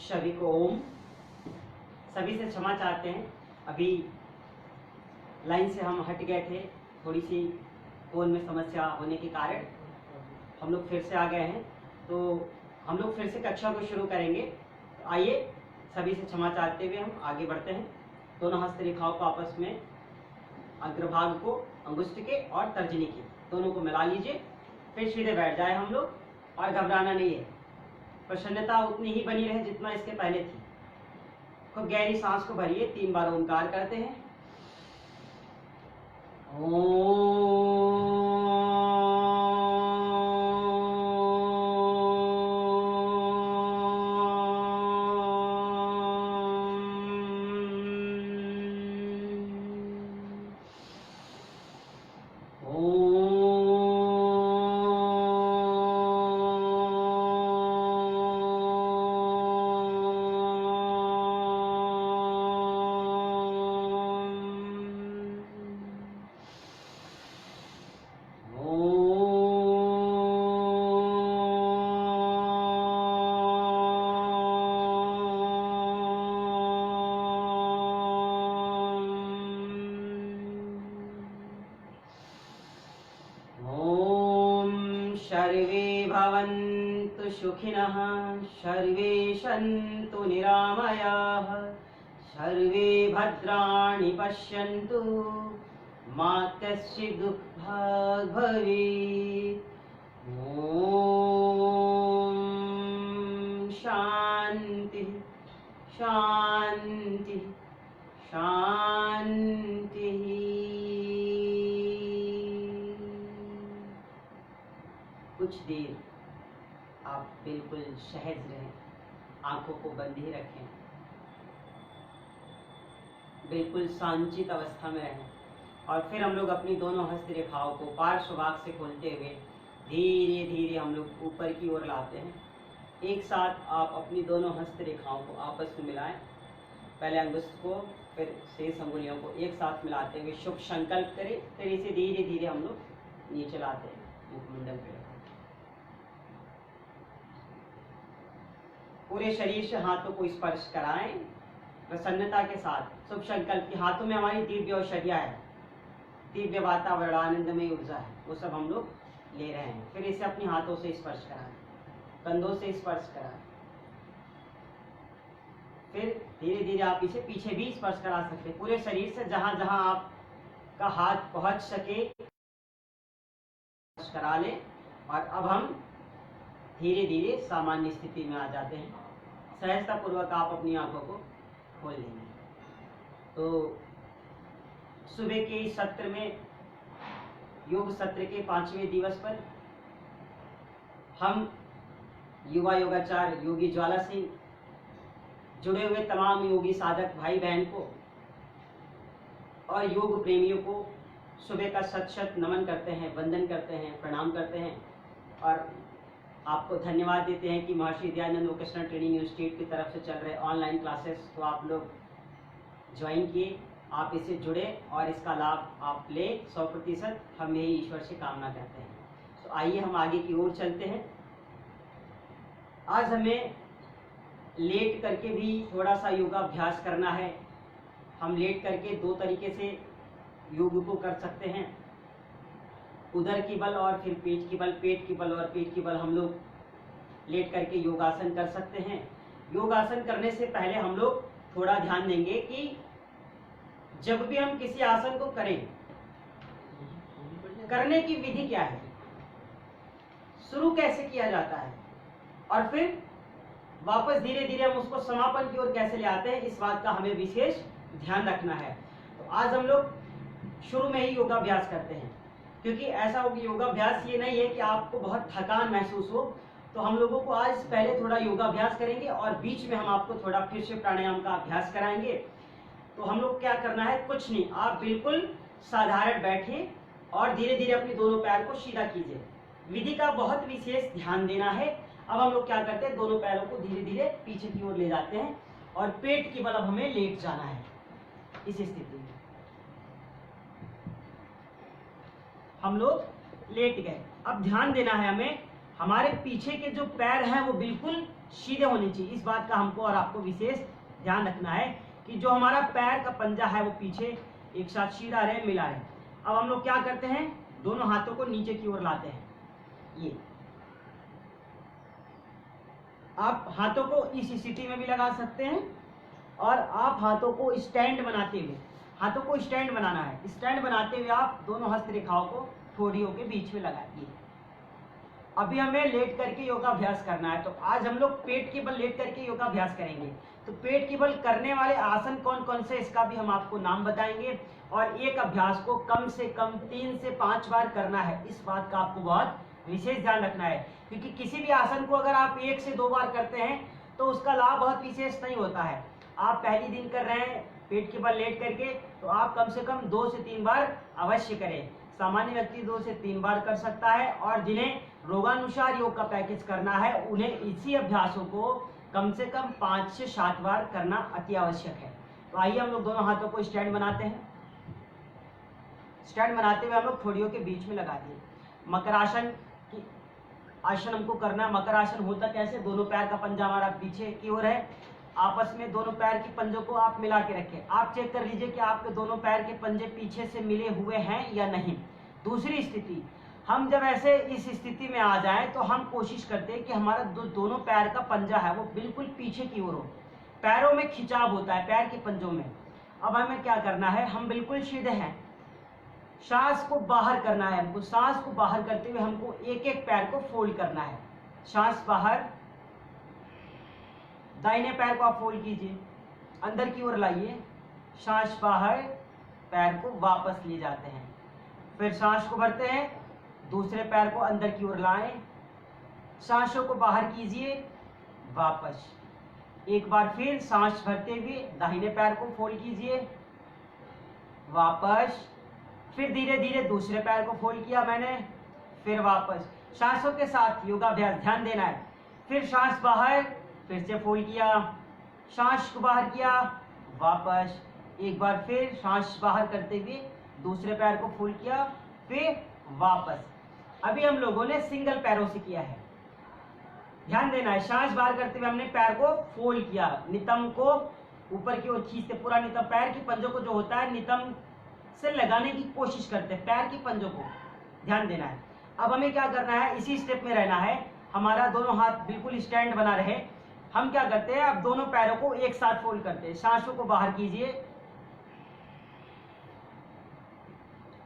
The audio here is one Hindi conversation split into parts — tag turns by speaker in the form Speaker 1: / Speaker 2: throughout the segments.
Speaker 1: सभी को ओम। सभी से क्षमा चाहते हैं, अभी लाइन से हम हट गए थे, थोड़ी सी फोन में समस्या होने के कारण हम लोग फिर से आ गए हैं। तो हम लोग फिर से कक्षा को शुरू करेंगे। तो आइए सभी से क्षमा चाहते हुए हम आगे बढ़ते हैं। दोनों हस्त रेखाओं को आपस में, अग्रभाग को अंगुष्ठ के और तर्जनी के दोनों को मिला लीजिए, फिर सीधे बैठ जाए हम लोग। और घबराना नहीं है, प्रसन्नता उतनी ही बनी रहे जितना इसके पहले थी। खूब गहरी सांस को भरिए, 3 बार ओंकार करते हैं। ओम। सर्वे भवन्तु सुखिनः, सर्वे सन्तु निरामयाः, सर्वे भद्राणि पश्यन्तु, मा कश्चित् दुःखभाग् भवेत्। ॐ शान्ति शान्ति शान्ति। कुछ देर आप बिल्कुल सहज रहें, आंखों को बंद ही रखें, बिल्कुल शांतित अवस्था में रहें। और फिर हम लोग अपनी दोनों हस्त रेखाओं को पार्श्व भाग से खोलते हुए धीरे धीरे हम लोग ऊपर की ओर लाते हैं। एक साथ आप अपनी दोनों हस्त रेखाओं को आपस में मिलाएं। पहले अंगुष्ठ को, फिर शेष अंगुलियों को एक साथ मिलाते हुए शुभ संकल्प करें। फिर इसे धीरे धीरे हम लोग नीचे लाते हैं, मुखमंडल पे रखें। पूरे शरीर से हाथों को स्पर्श कराएं प्रसन्नता के साथ। शुभ संकल्प की हाथों में हमारी दिव्य औषधियाँ है, दिव्य वातावरण, आनंदमय ऊर्जा है, वो सब हम लोग ले रहे हैं। फिर इसे अपने हाथों से स्पर्श कराएं, कंधों से स्पर्श कराएं। फिर धीरे धीरे आप इसे पीछे भी स्पर्श करा सकते हैं। पूरे शरीर से जहां जहां आपका हाथ पहुंच सके स्पर्श करा लें। और अब हम धीरे धीरे सामान्य स्थिति में आ जाते हैं। सहजता पूर्वक आप अपनी आंखों को खोल लेंगे। तो सुबह के इस सत्र में, योग सत्र के 5वें दिवस पर, हम युवा योगाचार्य योगी ज्वाला सिंह, जुड़े हुए तमाम योगी साधक भाई बहन को और योग प्रेमियों को सुबह का शत शत नमन करते हैं, वंदन करते हैं, प्रणाम करते हैं। और आपको धन्यवाद देते हैं कि Maharshi Dayanand vocational training institute की तरफ से चल रहे ऑनलाइन क्लासेस को आप लोग ज्वाइन किए, आप इससे जुड़े और इसका लाभ आप लें 100%। हम यही ईश्वर से कामना करते हैं। तो आइए हम आगे की ओर चलते हैं। आज हमें लेट करके भी थोड़ा सा योगाभ्यास करना है। हम लेट करके 2 तरीके से योग को कर सकते हैं, उदर की बल और फिर पेट की बल, पेट की बल और पेट की बल। हम लोग लेट करके योगासन कर सकते हैं। योगासन करने से पहले हम लोग थोड़ा ध्यान देंगे कि जब भी हम किसी आसन को करें, करने की विधि क्या है, शुरू कैसे किया जाता है, और फिर वापस धीरे धीरे हम उसको समापन की ओर कैसे ले आते हैं, इस बात का हमें विशेष ध्यान रखना है। तो आज हम लोग शुरू में ही योगाभ्यास करते हैं, क्योंकि ऐसा हो कि योगाभ्यास ये नहीं है कि आपको बहुत थकान महसूस हो। तो हम लोगों को आज पहले थोड़ा योगाभ्यास करेंगे और बीच में हम आपको थोड़ा फिर से प्राणायाम का अभ्यास कराएंगे। तो हम लोग क्या करना है, कुछ नहीं, आप बिल्कुल साधारण बैठिए और धीरे धीरे अपने दोनों पैर को सीधा कीजिए। विधि का बहुत विशेष ध्यान देना है। अब हम लोग क्या करते हैं, दोनों पैरों को धीरे धीरे पीछे की ओर ले जाते हैं और पेट की बल अब हमें लेट जाना है। इस स्थिति में हम लोग लेट गए। अब ध्यान देना है हमें, हमारे पीछे के जो पैर हैं वो बिल्कुल सीधे होने चाहिए। इस बात का हमको और आपको विशेष ध्यान रखना है कि जो हमारा पैर का पंजा है वो पीछे एक साथ सीधा रहे, मिला रहे। अब हम लोग क्या करते हैं, दोनों हाथों को नीचे की ओर लाते हैं। ये आप हाथों को इस स्थिति में भी लगा सकते हैं और आप हाथों को स्टैंड बनाते हुए, हाथों को स्टैंड बनाना है, स्टैंड बनाते हुए आप दोनों हस्त रेखाओं को ठोड़ियों के बीच में लगाइए। अभी हमें लेट करके योगाभ्यास करना है, तो आज हम लोग पेट के बल लेट करके योगाभ्यास करेंगे। तो पेट के बल करने वाले आसन कौन कौन से, इसका भी हम आपको नाम बताएंगे। और एक अभ्यास को कम से कम 3 से 5 बार करना है, इस बात का आपको बहुत विशेष ध्यान रखना है। क्योंकि किसी भी आसन को अगर आप 1 से 2 बार करते हैं तो उसका लाभ बहुत विशेष नहीं होता है। आप पहली दिन कर रहे हैं पेट के बल लेट करके, तो आप कम से कम 2 से 3 बार अवश्य करें। सामान्य व्यक्ति 2 से 3 बार कर सकता है, और जिन्हें रोगानुसार योग का पैकेज करना है उन्हें इसी अभ्यासों को कम से कम 5 से 7 बार करना अति आवश्यक है। तो आइए हम लोग दोनों हाथों को स्टैंड बनाते हैं। स्टैंड बनाते हुए हम लोग ठोड़ियों के बीच में लगा दिए। मकरासन की आसन हमको करना है। मकरासन होता कैसे, दोनों पैर का पंजा हमारा पीछे की ओर है, आपस में दोनों पैर के पंजों को आप मिला के रखें। आप चेक कर लीजिए कि आपके दोनों पैर के पंजे पीछे से मिले हुए हैं या नहीं। दूसरी स्थिति, हम जब ऐसे इस स्थिति में आ जाएं तो हम कोशिश करते हैं कि हमारा दोनों पैर का पंजा है वो बिल्कुल पीछे की ओर हो। पैरों में खिंचाव होता है, पैर के पंजों में। अब हमें क्या करना है, हम बिल्कुल सीधे हैं, सांस को बाहर करना है हमको। सांस को बाहर करते हुए हमको एक एक पैर को फोल्ड करना है। सांस बाहर, दाहिने पैर को आप फोल्ड कीजिए, अंदर की ओर लाइए, सांस बाहर, पैर को वापस ले जाते हैं। फिर सांस को भरते हैं, दूसरे पैर को अंदर की ओर लाएं, सांसों को बाहर कीजिए, वापस। एक बार फिर सांस भरते हुए दाहिने पैर को फोल्ड कीजिए, वापस। फिर धीरे धीरे दूसरे पैर को फोल्ड किया मैंने, फिर वापस। सांसों के साथ योगाभ्यास ध्यान देना है। फिर सांस बाहर, फिर से फोल्ड किया, सांस को बाहर किया, वापस। एक बार फिर सांस बाहर करते हुए दूसरे पैर को फोल्ड किया, फिर वापस। अभी हम लोगों ने सिंगल पैरों से किया है, ध्यान देना है। सांस बाहर करते हुए हमने पैर को फोल्ड किया, नितंब को ऊपर की ओर खींचते, पूरा नितंब, पैर की पंजों को जो होता है नितंब से लगाने की कोशिश करते हैं, पैर की पंजों को, ध्यान देना है। अब हमें क्या करना है, इसी स्टेप में रहना है, हमारा दोनों हाथ बिल्कुल स्टैंड बना रहे। हम क्या करते हैं, अब दोनों पैरों को एक साथ फोल्ड करते हैं, सांसों को बाहर कीजिए,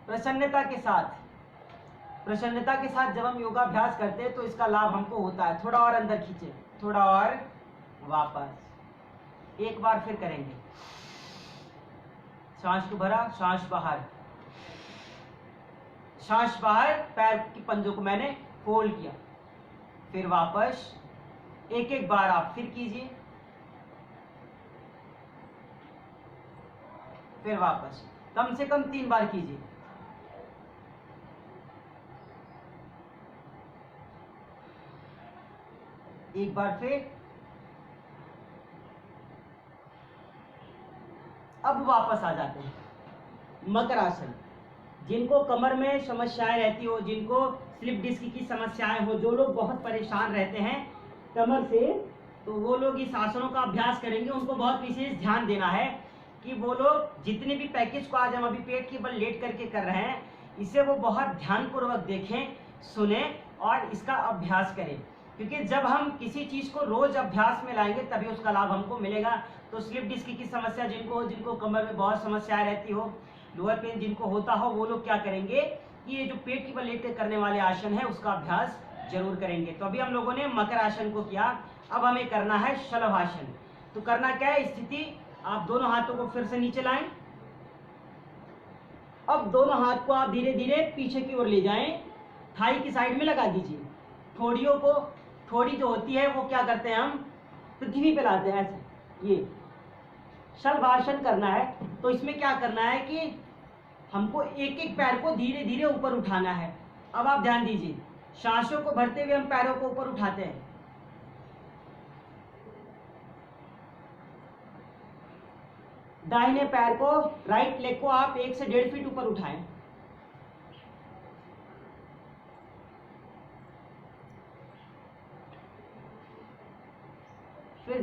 Speaker 1: प्रसन्नता के साथ। प्रसन्नता के साथ जब हम योगाभ्यास करते हैं तो इसका लाभ हमको होता है। थोड़ा और अंदर खींचे, थोड़ा और, वापस। एक बार फिर करेंगे, सांस को भरा, सांस बाहर, सांस बाहर, पैर की पंजों को मैंने फोल्ड किया, फिर वापस। एक एक बार आप फिर कीजिए, फिर वापस। कम से कम 3 बार कीजिए। एक बार फिर, अब वापस आ जाते हैं मकर आसन। जिनको कमर में समस्याएं रहती हो, जिनको स्लिप डिस्क की समस्याएं हो, जो लोग बहुत परेशान रहते हैं कमर से, तो वो लोग इस आसनों का अभ्यास करेंगे। उनको बहुत विशेष ध्यान देना है कि वो लोग जितने भी पैकेज को आज हम अभी पेट के बल लेट करके कर रहे हैं, इसे वो बहुत ध्यानपूर्वक देखें, सुने और इसका अभ्यास करें। क्योंकि जब हम किसी चीज को रोज अभ्यास में लाएंगे तभी उसका लाभ हमको मिलेगा। तो स्लिप डिस्क की समस्या जिनको कमर में बहुत समस्याएं रहती हो, लोअर पेन जिनको होता हो, वो लोग क्या करेंगे कि ये जो पेट के बल लेट कर करने वाले आसन है उसका अभ्यास जरूर करेंगे। तो अभी हम लोगों ने मकर आसन को किया, अब हमें करना है शलभासन। तो करना क्या है, स्थिति आप दोनों हाथों को फिर से नीचे लाएं। अब दोनों हाथ को आप धीरे धीरे पीछे की ओर ले जाएं, थाई की साइड में लगा दीजिए। ठोड़ियों को, ठोड़ी जो होती है वो क्या करते हैं, हम पृथ्वी पे लाते हैं ऐसे। ये शलभासन करना है। तो इसमें क्या करना है कि हमको एक एक पैर को धीरे धीरे ऊपर उठाना है। अब आप ध्यान दीजिए, सांसों को भरते हुए हम पैरों को ऊपर उठाते हैं, दाहिने पैर को, राइट लेग को आप 1 से 1.5 फीट ऊपर उठाएं,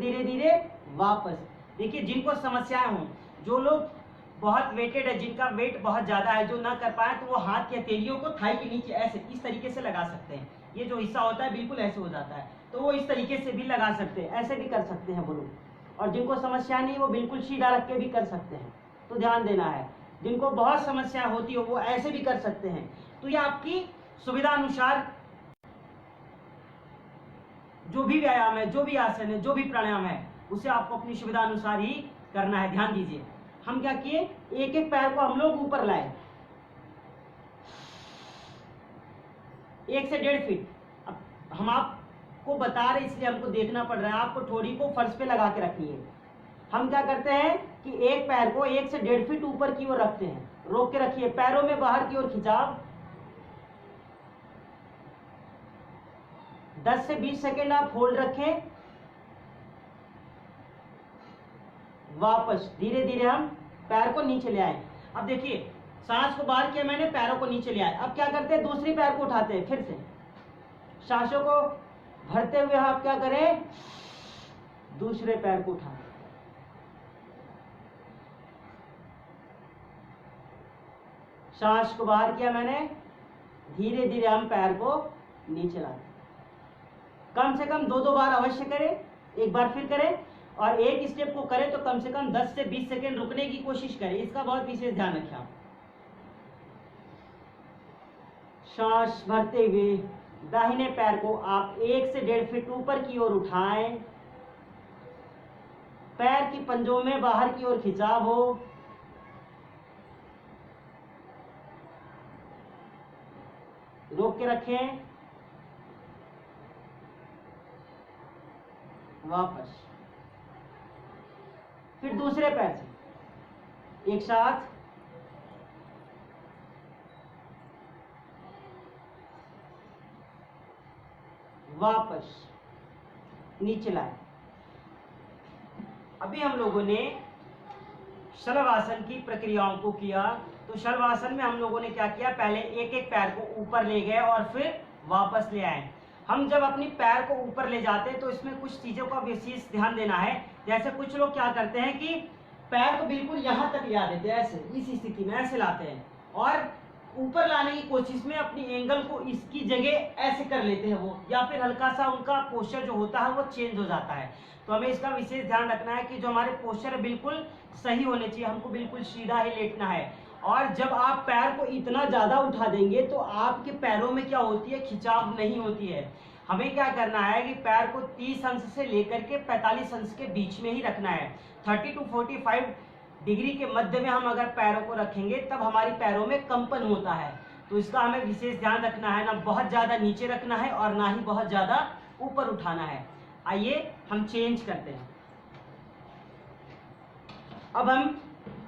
Speaker 1: धीरे धीरे वापस। देखिए जिनको समस्याएं हों, जो लोग बहुत वेटेड है, जिनका वेट बहुत ज्यादा है, जो ना कर पाए, तो वो हाथ की हथेलियों को थाई के नीचे ऐसे इस तरीके से लगा सकते हैं। ये जो हिस्सा होता है बिल्कुल ऐसे हो जाता है, तो वो इस तरीके से भी लगा सकते हैं, ऐसे भी कर सकते हैं वो लोग। और जिनको समस्या नहीं, वो बिल्कुल सीधा रख के भी कर सकते हैं। तो ध्यान देना है, जिनको बहुत समस्या होती हो वो ऐसे भी कर सकते हैं। तो ये आपकी सुविधा अनुसार जो भी व्यायाम है, जो भी आसन है, जो भी प्राणायाम है, उसे आपको अपनी सुविधा अनुसार ही करना है। ध्यान दीजिए, हम क्या किए, एक एक पैर को हम लोग ऊपर लाए 1 से 1.5 फीट। अब हम आपको बता रहे इसलिए हमको देखना पड़ रहा है, आपको ठोड़ी को फर्श पे लगा के रखनी है। हम क्या करते हैं कि एक पैर को 1 से 1.5 फीट ऊपर की ओर रखते हैं, रोक के रखिए, पैरों में बाहर की ओर खिंचाव, 10 से 20 सेकेंड आप होल्ड रखें, वापस धीरे धीरे हम पैर को नीचे ले आए। अब देखिए सांस को बाहर किया मैंने, पैरों को नीचे ले आए। अब क्या करते हैं, दूसरी पैर को उठाते हैं, फिर से सांसों को भरते हुए आप क्या करें, दूसरे पैर को उठाएं, सांस को बाहर किया मैंने, धीरे धीरे हम पैर को नीचे लाते। कम से कम 2-2 बार अवश्य करें, एक बार फिर करें, और एक स्टेप को करें तो कम से कम 10 से 20 सेकेंड रुकने की कोशिश करें, इसका बहुत विशेष ध्यान रखें आप। सांस भरते हुए दाहिने पैर को आप 1 से 1.5 फीट ऊपर की ओर उठाएं, पैर की पंजों में बाहर की ओर खिंचाव हो, रोक के रखें, वापस, फिर दूसरे पैर से एक साथ, वापस नीचे लाए। अभी हम लोगों ने शलभासन की प्रक्रियाओं को किया। तो शलभासन में हम लोगों ने क्या किया, पहले एक एक पैर को ऊपर ले गए और फिर वापस ले आए। हम जब अपनी पैर को ऊपर ले जाते हैं तो इसमें कुछ चीजों का विशेष ध्यान देना है। जैसे कुछ लोग क्या करते हैं कि पैर को बिल्कुल यहां तक ले आ देते हैं, ऐसे इस स्थिति में ऐसे लाते हैं, और ऊपर लाने की कोशिश में अपनी एंगल को इसकी जगह ऐसे कर लेते हैं वो, या फिर हल्का सा उनका पोस्चर जो होता है वो चेंज हो जाता है। तो हमें इसका विशेष ध्यान रखना है कि जो हमारे पोस्चर है बिल्कुल सही होने चाहिए, हमको बिल्कुल सीधा ही लेटना है। और जब आप पैर को इतना ज्यादा उठा देंगे तो आपके पैरों में क्या होती है, खिंचाव नहीं होती है। हमें क्या करना है कि पैर को 30 अंश से लेकर के 45 अंश के बीच में ही रखना है। 30 to 45 डिग्री के मध्य में हम अगर पैरों को रखेंगे तब हमारी पैरों में कंपन होता है। तो इसका हमें विशेष ध्यान रखना है, ना बहुत ज्यादा नीचे रखना है और ना ही बहुत ज्यादा ऊपर उठाना है। आइए हम चेंज करते हैं। अब हम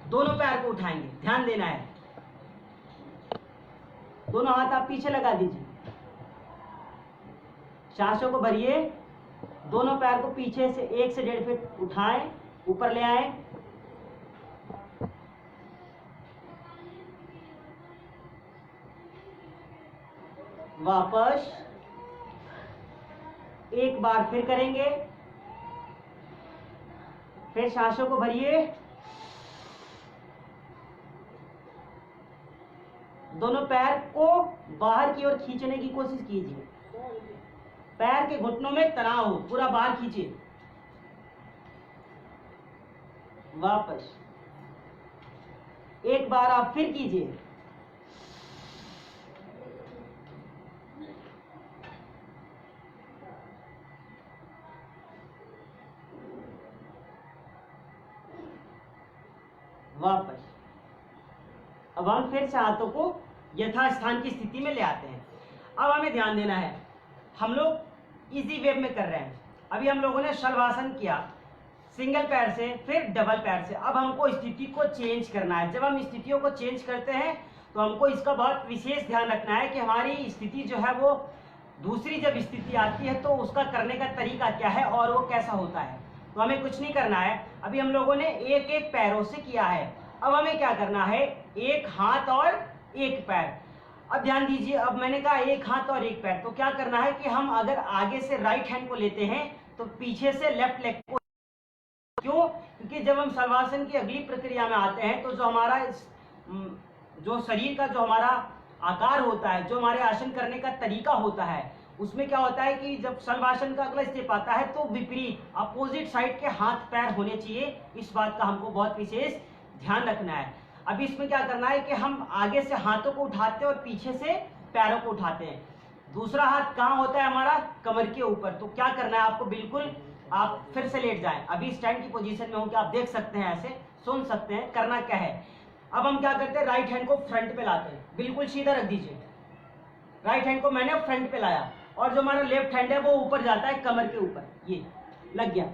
Speaker 1: दोनों पैर को उठाएंगे, ध्यान देना है, दोनों हाथ आप पीछे लगा दीजिए, सांसों को भरिए, दोनों पैर को पीछे से 1 से 1.5 फीट उठाएं, ऊपर ले आए, वापस एक बार फिर करेंगे, फिर सांसों को भरिए, दोनों पैर को बाहर की ओर खींचने की कोशिश कीजिए, पैर के घुटनों में तनाव हो, पूरा बाहर खींचिए, वापस एक बार आप फिर कीजिए, वापस। अब हम फिर से हाथों को यथास्थान की स्थिति में ले आते हैं। अब हमें ध्यान देना है, हम लोग इजी वे में कर रहे हैं। अभी हम लोगों ने शलभासन किया सिंगल पैर से, फिर डबल पैर से। अब हमको स्थिति को चेंज करना है। जब हम स्थितियों को चेंज करते हैं तो हमको इसका बहुत विशेष ध्यान रखना है कि हमारी स्थिति जो है वो दूसरी जब स्थिति आती है तो उसका करने का तरीका क्या है और वो कैसा होता है। तो हमें कुछ नहीं करना है। अभी हम लोगों ने एक एक पैरों से किया है, अब हमें क्या करना है, एक हाथ और एक पैर। अब ध्यान दीजिए, अब मैंने कहा एक हाथ और एक पैर, तो क्या करना है कि हम अगर आगे से राइट हैंड को लेते हैं तो पीछे से लेफ्ट लेग को क्यों? क्योंकि जब हम शलभासन की अगली प्रक्रिया में आते हैं तो जो हमारा जो शरीर का जो हमारा आकार होता है, जो हमारे आसन करने का तरीका होता है, उसमें क्या होता है कि जब शलभासन का अगला स्टेप आता है तो विपरीत अपोजिट साइड के हाथ पैर होने चाहिए। इस बात का हमको बहुत विशेष ध्यान रखना है। अभी इसमें क्या करना है कि हम आगे से हाथों को उठाते हैं और पीछे से पैरों को उठाते हैं। दूसरा हाथ कहाँ होता है हमारा? कमर के ऊपर। तो क्या करना है आपको? बिल्कुल आप फिर से लेट जाएं। अभी स्टैंड की पोजीशन में हो कि आप देख सकते हैं, ऐसे सुन सकते हैं। करना क्या है, अब हम क्या करते हैं, राइट हैंड को फ्रंट पे लाते हैं, बिल्कुल सीधा रख दीजिए। राइट हैंड को मैंने फ्रंट पे लाया और जो हमारा लेफ्ट हैंड है वो ऊपर जाता है कमर के ऊपर, ये लग गया।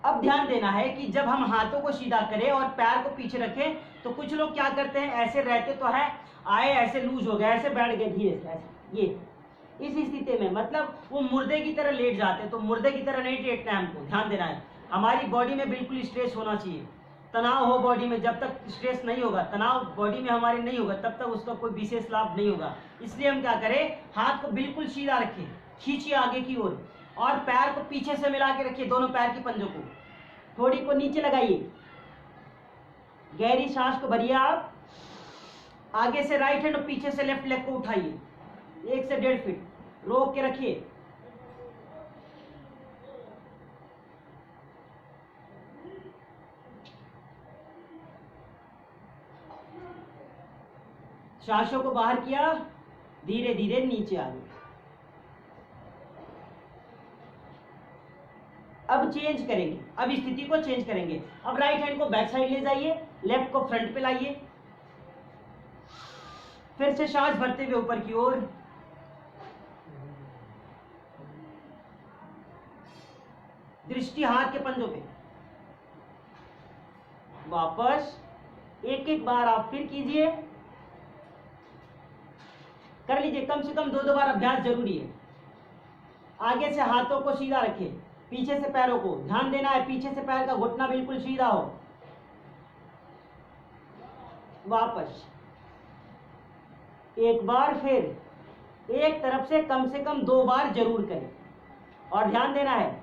Speaker 1: अब ध्यान देना है कि जब हम हाथों को सीधा करें और पैर को पीछे रखें तो कुछ लोग क्या करते हैं, ऐसे रहते तो है, आए ऐसे लूज हो गए, ऐसे बैठ गए धीरे से, ऐसे ये इस स्थिति में मतलब वो मुर्दे की तरह लेट जाते हैं। तो मुर्दे की तरह नहीं लेटना है हमको, ध्यान देना है। हमारी बॉडी में बिल्कुल स्ट्रेस होना चाहिए, तनाव हो बॉडी में। जब तक स्ट्रेस नहीं होगा, तनाव बॉडी में हमारे नहीं होगा, तब तक उसका कोई विशेष लाभ नहीं होगा। इसलिए हम क्या करें, हाथ को बिल्कुल सीधा रखें, खींचिए आगे की ओर और पैर को पीछे से मिला के रखिए, दोनों पैर की पंजों को थोड़ी को नीचे लगाइए, गहरी सांस को भरिए। आप आगे से राइट हैंड और पीछे से लेफ्ट लेग को उठाइए 1 से 1.5 फीट, रोक के रखिए। सांसों को बाहर किया, धीरे धीरे नीचे आ गए। अब चेंज करेंगे, अब स्थिति को चेंज करेंगे। अब राइट हैंड को बैक साइड ले जाइए, लेफ्ट को फ्रंट पे लाइए, फिर से सांस भरते हुए ऊपर की ओर, दृष्टि हाथ के पंजों पे। वापस एक एक बार आप फिर कीजिए, कर लीजिए, कम से कम 2 बार अभ्यास जरूरी है। आगे से हाथों को सीधा रखें, पीछे से पैरों को, ध्यान देना है पीछे से पैर का घुटना बिल्कुल सीधा हो। वापस एक बार, फिर एक तरफ से कम 2 बार जरूर करें। और ध्यान देना है,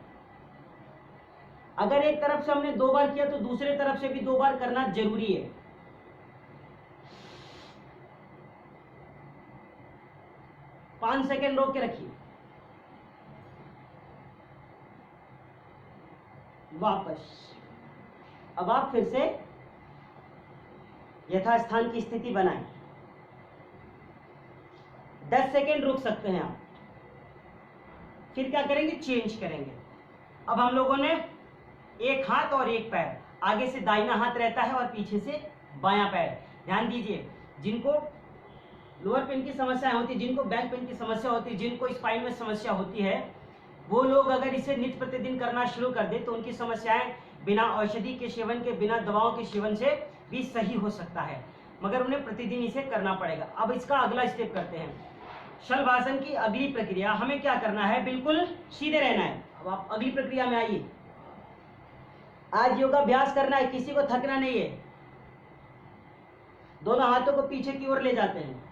Speaker 1: अगर एक तरफ से हमने 2 बार किया तो दूसरे तरफ से भी 2 बार करना जरूरी है। पांच सेकेंड रोक के रखिए। वापस अब आप फिर से यथास्थान की स्थिति बनाएं। 10 सेकेंड रुक सकते हैं आप, फिर क्या करेंगे, चेंज करेंगे। अब हम लोगों ने एक हाथ और एक पैर, आगे से दाहिना हाथ रहता है और पीछे से बायां पैर। ध्यान दीजिए, जिनको लोअर पेन की समस्या होती है, जिनको बैक पेन की समस्या होती है, जिनको स्पाइन में समस्या होती है, वो लोग अगर इसे नित्य प्रतिदिन करना शुरू कर दे तो उनकी समस्याएं बिना औषधि के सेवन के, बिना दवाओं के सेवन से भी सही हो सकता है, मगर उन्हें प्रतिदिन इसे करना पड़ेगा। अब इसका अगला स्टेप करते हैं, शलभासन की अगली प्रक्रिया। हमें क्या करना है, बिल्कुल सीधे रहना है। अब आप अगली प्रक्रिया में आइए। आज योगाभ्यास करना है, किसी को थकना नहीं है। दोनों हाथों को पीछे की ओर ले जाते हैं।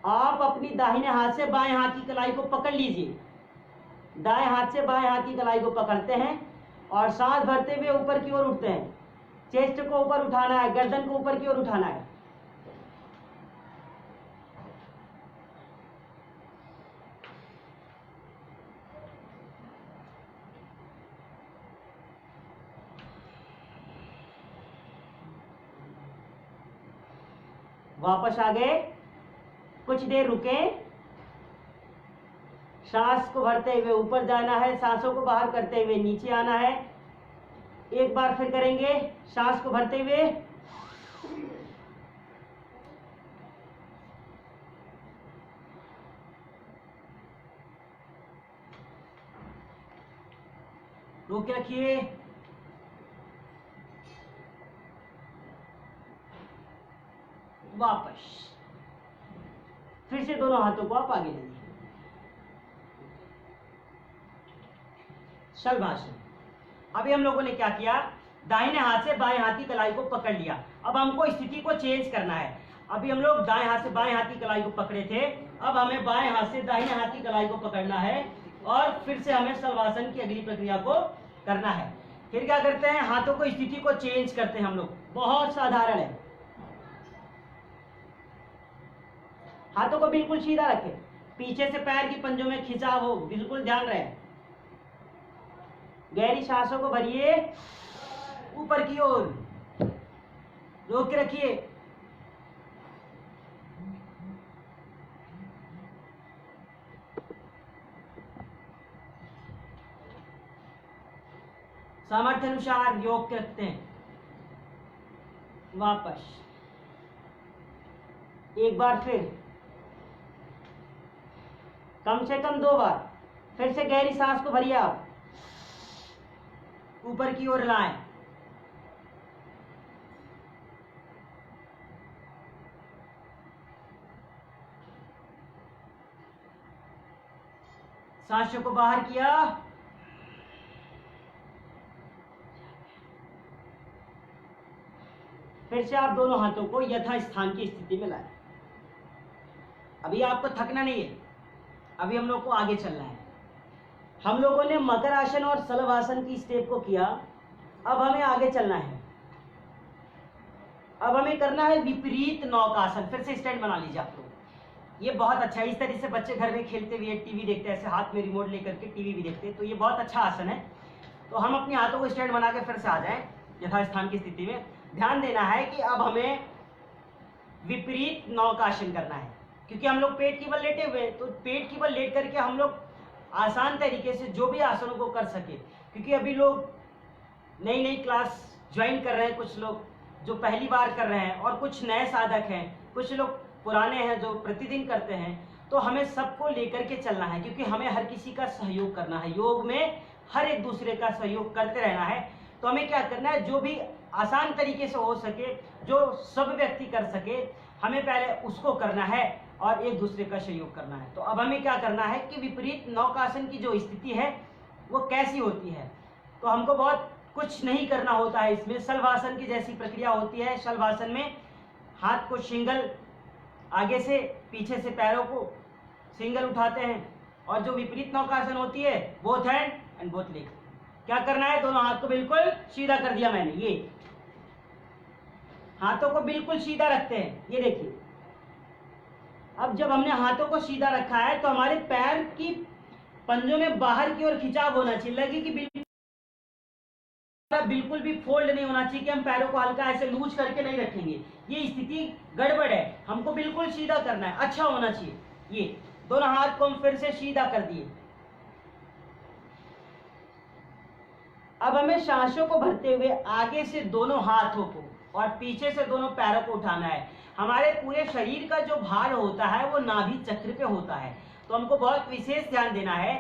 Speaker 1: आप अपनी दाहिने हाथ से बाएं हाथ की कलाई को पकड़ लीजिए, दाएं हाथ से बाएं हाथ की कलाई को पकड़ते हैं और सांस भरते हुए ऊपर की ओर उठते हैं। चेस्ट को ऊपर उठाना है, गर्दन को ऊपर की ओर उठाना है। वापस आ गए, कुछ देर रुके, सांस को भरते हुए ऊपर जाना है, सांसों को बाहर करते हुए नीचे आना है। एक बार फिर करेंगे, सांस को भरते हुए, रोक के रखिए, वापस फिर से दोनों हाथों को आप आगे लीजिए। शलभासन। अभी हम लोगों ने क्या किया, दाहिने हाथ से बाएं हाथ की कलाई को पकड़ लिया। अब हमको स्थिति को चेंज करना है। अभी हम लोग दाएं हाथ से बाएं हाथ की कलाई को पकड़े थे, अब हमें बाएं हाथ से दाहिने हाथ की कलाई को पकड़ना है और फिर से हमें शलभासन की अगली प्रक्रिया को करना है। फिर क्या करते हैं, हाथों को स्थिति को चेंज करते हैं हम लोग, बहुत साधारण है। हाथों को बिल्कुल सीधा रखें, पीछे से पैर की पंजों में खिंचाव हो, बिल्कुल ध्यान रहे। गहरी सांसों को भरिए, ऊपर की ओर रोक के रखिए। सामर्थ्य अनुसार योग करते हैं। वापस एक बार फिर, कम से कम 2 बार। फिर से गहरी सांस को भरिए, आप ऊपर की ओर लाएं। सांसों को बाहर किया, फिर से आप दोनों हाथों को यथास्थान की स्थिति में लाएं। अभी आपको थकना नहीं है, अभी हम लोग को आगे चलना है। हम लोगों ने मकर आसन और शलभासन की स्टेप को किया, अब हमें आगे चलना है। अब हमें करना है विपरीत नौकासन। फिर से स्टैंड बना लीजिए आप लोग, ये बहुत अच्छा है। इस तरह से बच्चे घर में खेलते हुए टीवी देखते हैं, ऐसे हाथ में रिमोट लेकर के टीवी भी देखते हैं, तो ये बहुत अच्छा आसन है। तो हम अपने हाथों को स्टैंड बना के फिर से आ जाएं यथास्थान की स्थिति में। ध्यान देना है कि अब हमें विपरीत नौकासन करना है, क्योंकि हम लोग पेट की बल लेटे हुए, तो पेट की बल लेट करके हम लोग आसान तरीके से जो भी आसनों को कर सके। क्योंकि अभी लोग नई नई क्लास ज्वाइन कर रहे हैं, कुछ लोग जो पहली बार कर रहे हैं, और कुछ नए साधक हैं, कुछ लोग पुराने हैं जो प्रतिदिन करते हैं। तो हमें सबको लेकर के चलना है, क्योंकि हमें हर किसी का सहयोग करना है। योग में हर एक दूसरे का सहयोग करते रहना है। तो हमें क्या करना है, जो भी आसान तरीके से हो सके, जो सब व्यक्ति कर सके, हमें पहले उसको करना है और एक दूसरे का सहयोग करना है। तो अब हमें क्या करना है कि विपरीत नौकासन की जो स्थिति है वो कैसी होती है। तो हमको बहुत कुछ नहीं करना होता है इसमें, शलभासन की जैसी प्रक्रिया होती है। शलभासन में हाथ को सिंगल, आगे से पीछे से पैरों को सिंगल उठाते हैं, और जो विपरीत नौकासन होती है both hand and both leg. क्या करना है, दोनों हाथ को बिल्कुल सीधा कर दिया मैंने, ये हाथों को बिल्कुल सीधा रखते हैं, ये देखिए। अब जब हमने हाथों को सीधा रखा है तो हमारे पैर की पंजों में बाहर की ओर खिंचाव होना चाहिए, लगे कि बिल्कुल भी फोल्ड नहीं होना चाहिए कि हम पैरों को हल्का ऐसे लूज करके नहीं रखेंगे, ये स्थिति गड़बड़ है। हमको बिल्कुल सीधा करना है, अच्छा होना चाहिए। ये दोनों हाथ को हम फिर से सीधा कर दिए। अब हमें सांसों को भरते हुए आगे से दोनों हाथों को और पीछे से दोनों पैरों को उठाना है। हमारे पूरे शरीर का जो भार होता है वो नाभि चक्र पे होता है, तो हमको बहुत विशेष ध्यान देना है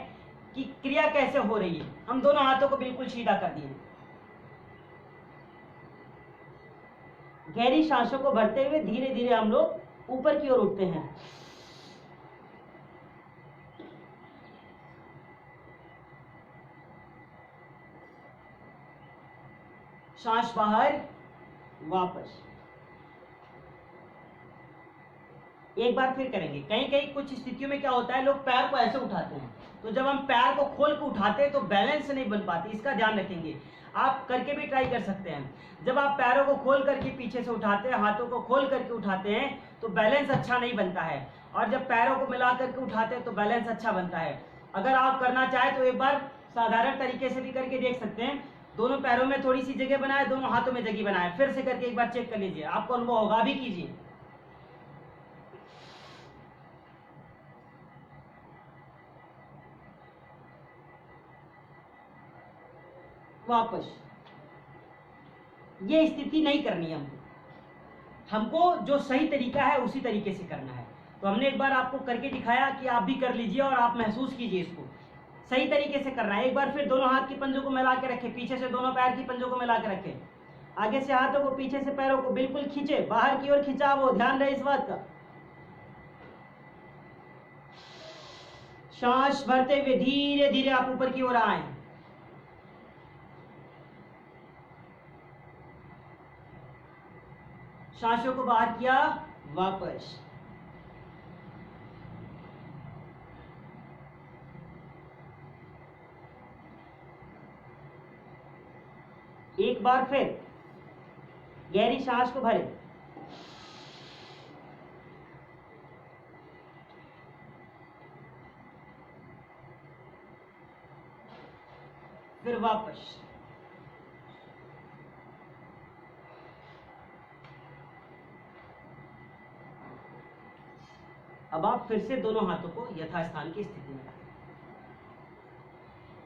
Speaker 1: कि क्रिया कैसे हो रही है। हम दोनों हाथों को बिल्कुल सीधा कर दिए। गहरी सांसों को भरते हुए धीरे धीरे हम लोग ऊपर की ओर उठते हैं। सांस बाहर, वापस। एक बार फिर करेंगे। कहीं कहीं कुछ स्थितियों में क्या होता है, लोग पैर को ऐसे उठाते हैं, तो जब हम पैर को खोल के उठाते हैं तो बैलेंस नहीं बन पाती, इसका ध्यान रखेंगे। आप करके भी ट्राई कर सकते हैं। जब आप पैरों को खोल करके पीछे से उठाते हैं, हाथों को खोल करके उठाते हैं, तो बैलेंस अच्छा नहीं बनता है, और जब पैरों को मिला करके उठाते हैं तो बैलेंस अच्छा बनता है। अगर आप करना चाहें तो एक बार साधारण तरीके से भी करके देख सकते हैं। दोनों पैरों में थोड़ी सी जगह बनाए, दोनों हाथों में जगह बनाए, फिर से करके एक बार चेक कर लीजिए, आपको अनुभव होगा, भी कीजिए। वापस। ये स्थिति नहीं करनी है हमको जो सही तरीका है उसी तरीके से करना है। तो हमने एक बार आपको करके दिखाया कि आप भी कर लीजिए और आप महसूस कीजिए, इसको सही तरीके से करना है। एक बार फिर दोनों हाथ की पंजों को मिला के रखें, पीछे से दोनों पैर की पंजों को मिला के रखें, आगे से हाथों को, पीछे से पैरों को बिल्कुल खींचे, बाहर की ओर खिंचाव हो, ध्यान रहे इस बात का। सांस भरते हुए धीरे धीरे आप ऊपर की ओर आए। सांसों को बाहर किया, वापस। एक बार फिर गहरी सांस को भरें। फिर वापस। अब आप फिर से दोनों हाथों को यथास्थान की स्थिति में रखें।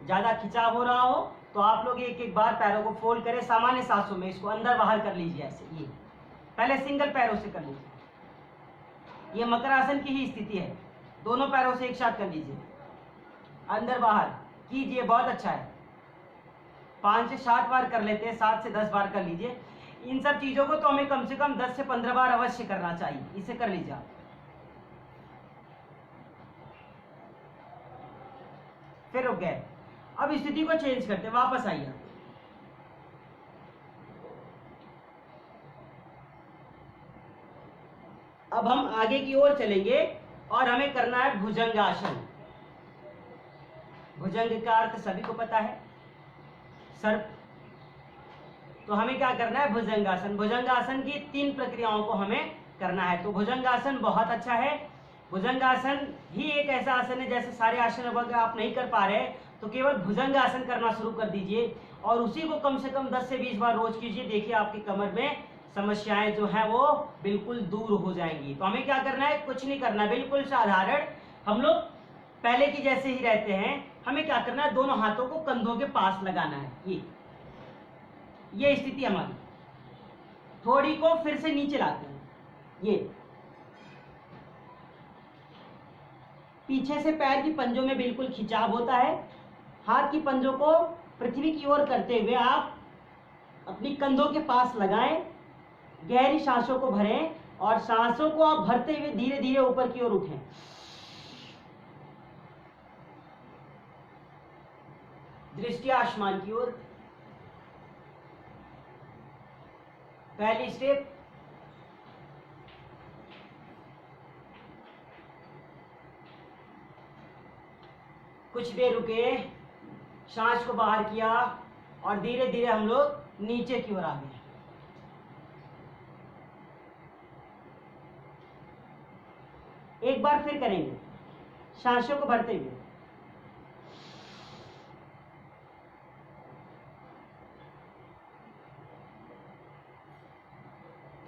Speaker 1: ज्यादा खिंचाव हो रहा हो तो आप लोग एक एक बार पैरों को फोल्ड करें सामान्य सांसों में, इसको अंदर बाहर कर लीजिए ऐसे। ये पहले सिंगल पैरों से कर लीजिए, ये मकर आसन की ही स्थिति है। दोनों पैरों से एक साथ कर लीजिए, अंदर बाहर कीजिए, बहुत अच्छा है। 5 से 7 बार कर लेते हैं, 7 से 10 बार कर लीजिए। इन सब चीजों को तो हमें कम से कम 10 से 15 बार अवश्य करना चाहिए। इसे कर लीजिए आप। फिर रुक गए। अब स्थिति को चेंज करते, वापस आइए। अब हम आगे की ओर चलेंगे और हमें करना है भुजंगासन। भुजंग का अर्थ सभी को पता है, सर्प। तो हमें क्या करना है? भुजंगासन। भुजंगासन की 3 प्रक्रियाओं को हमें करना है। तो भुजंगासन बहुत अच्छा है। भुजंगासन ही एक ऐसा आसन है, जैसे सारे आसन अगर आप नहीं कर पा रहे तो केवल भुजंगासन करना शुरू कर दीजिए और उसी को कम से कम 10 से 20 बार रोज कीजिए। देखिए आपकी कमर में समस्याएं जो है वो बिल्कुल दूर हो जाएंगी। तो हमें क्या करना है? कुछ नहीं करना, बिल्कुल साधारण हम लोग पहले की जैसे ही रहते हैं। हमें क्या करना है? दोनों हाथों को कंधों के पास लगाना है। ये स्थिति हमारी। थोड़ी को फिर से नीचे लाते हैं। ये पीछे से पैर की पंजों में बिल्कुल खिंचाव होता है। हाथ की पंजों को पृथ्वी की ओर करते हुए आप अपनी कंधों के पास लगाएं। गहरी सांसों को भरें और सांसों को आप भरते हुए धीरे धीरे ऊपर की ओर उठें। दृष्टि आसमान की ओर। पहली स्टेप। कुछ देर रुके, सांस को बाहर किया और धीरे धीरे हम लोग नीचे की ओर आ गए। एक बार फिर करेंगे, सांसों को भरते हुए।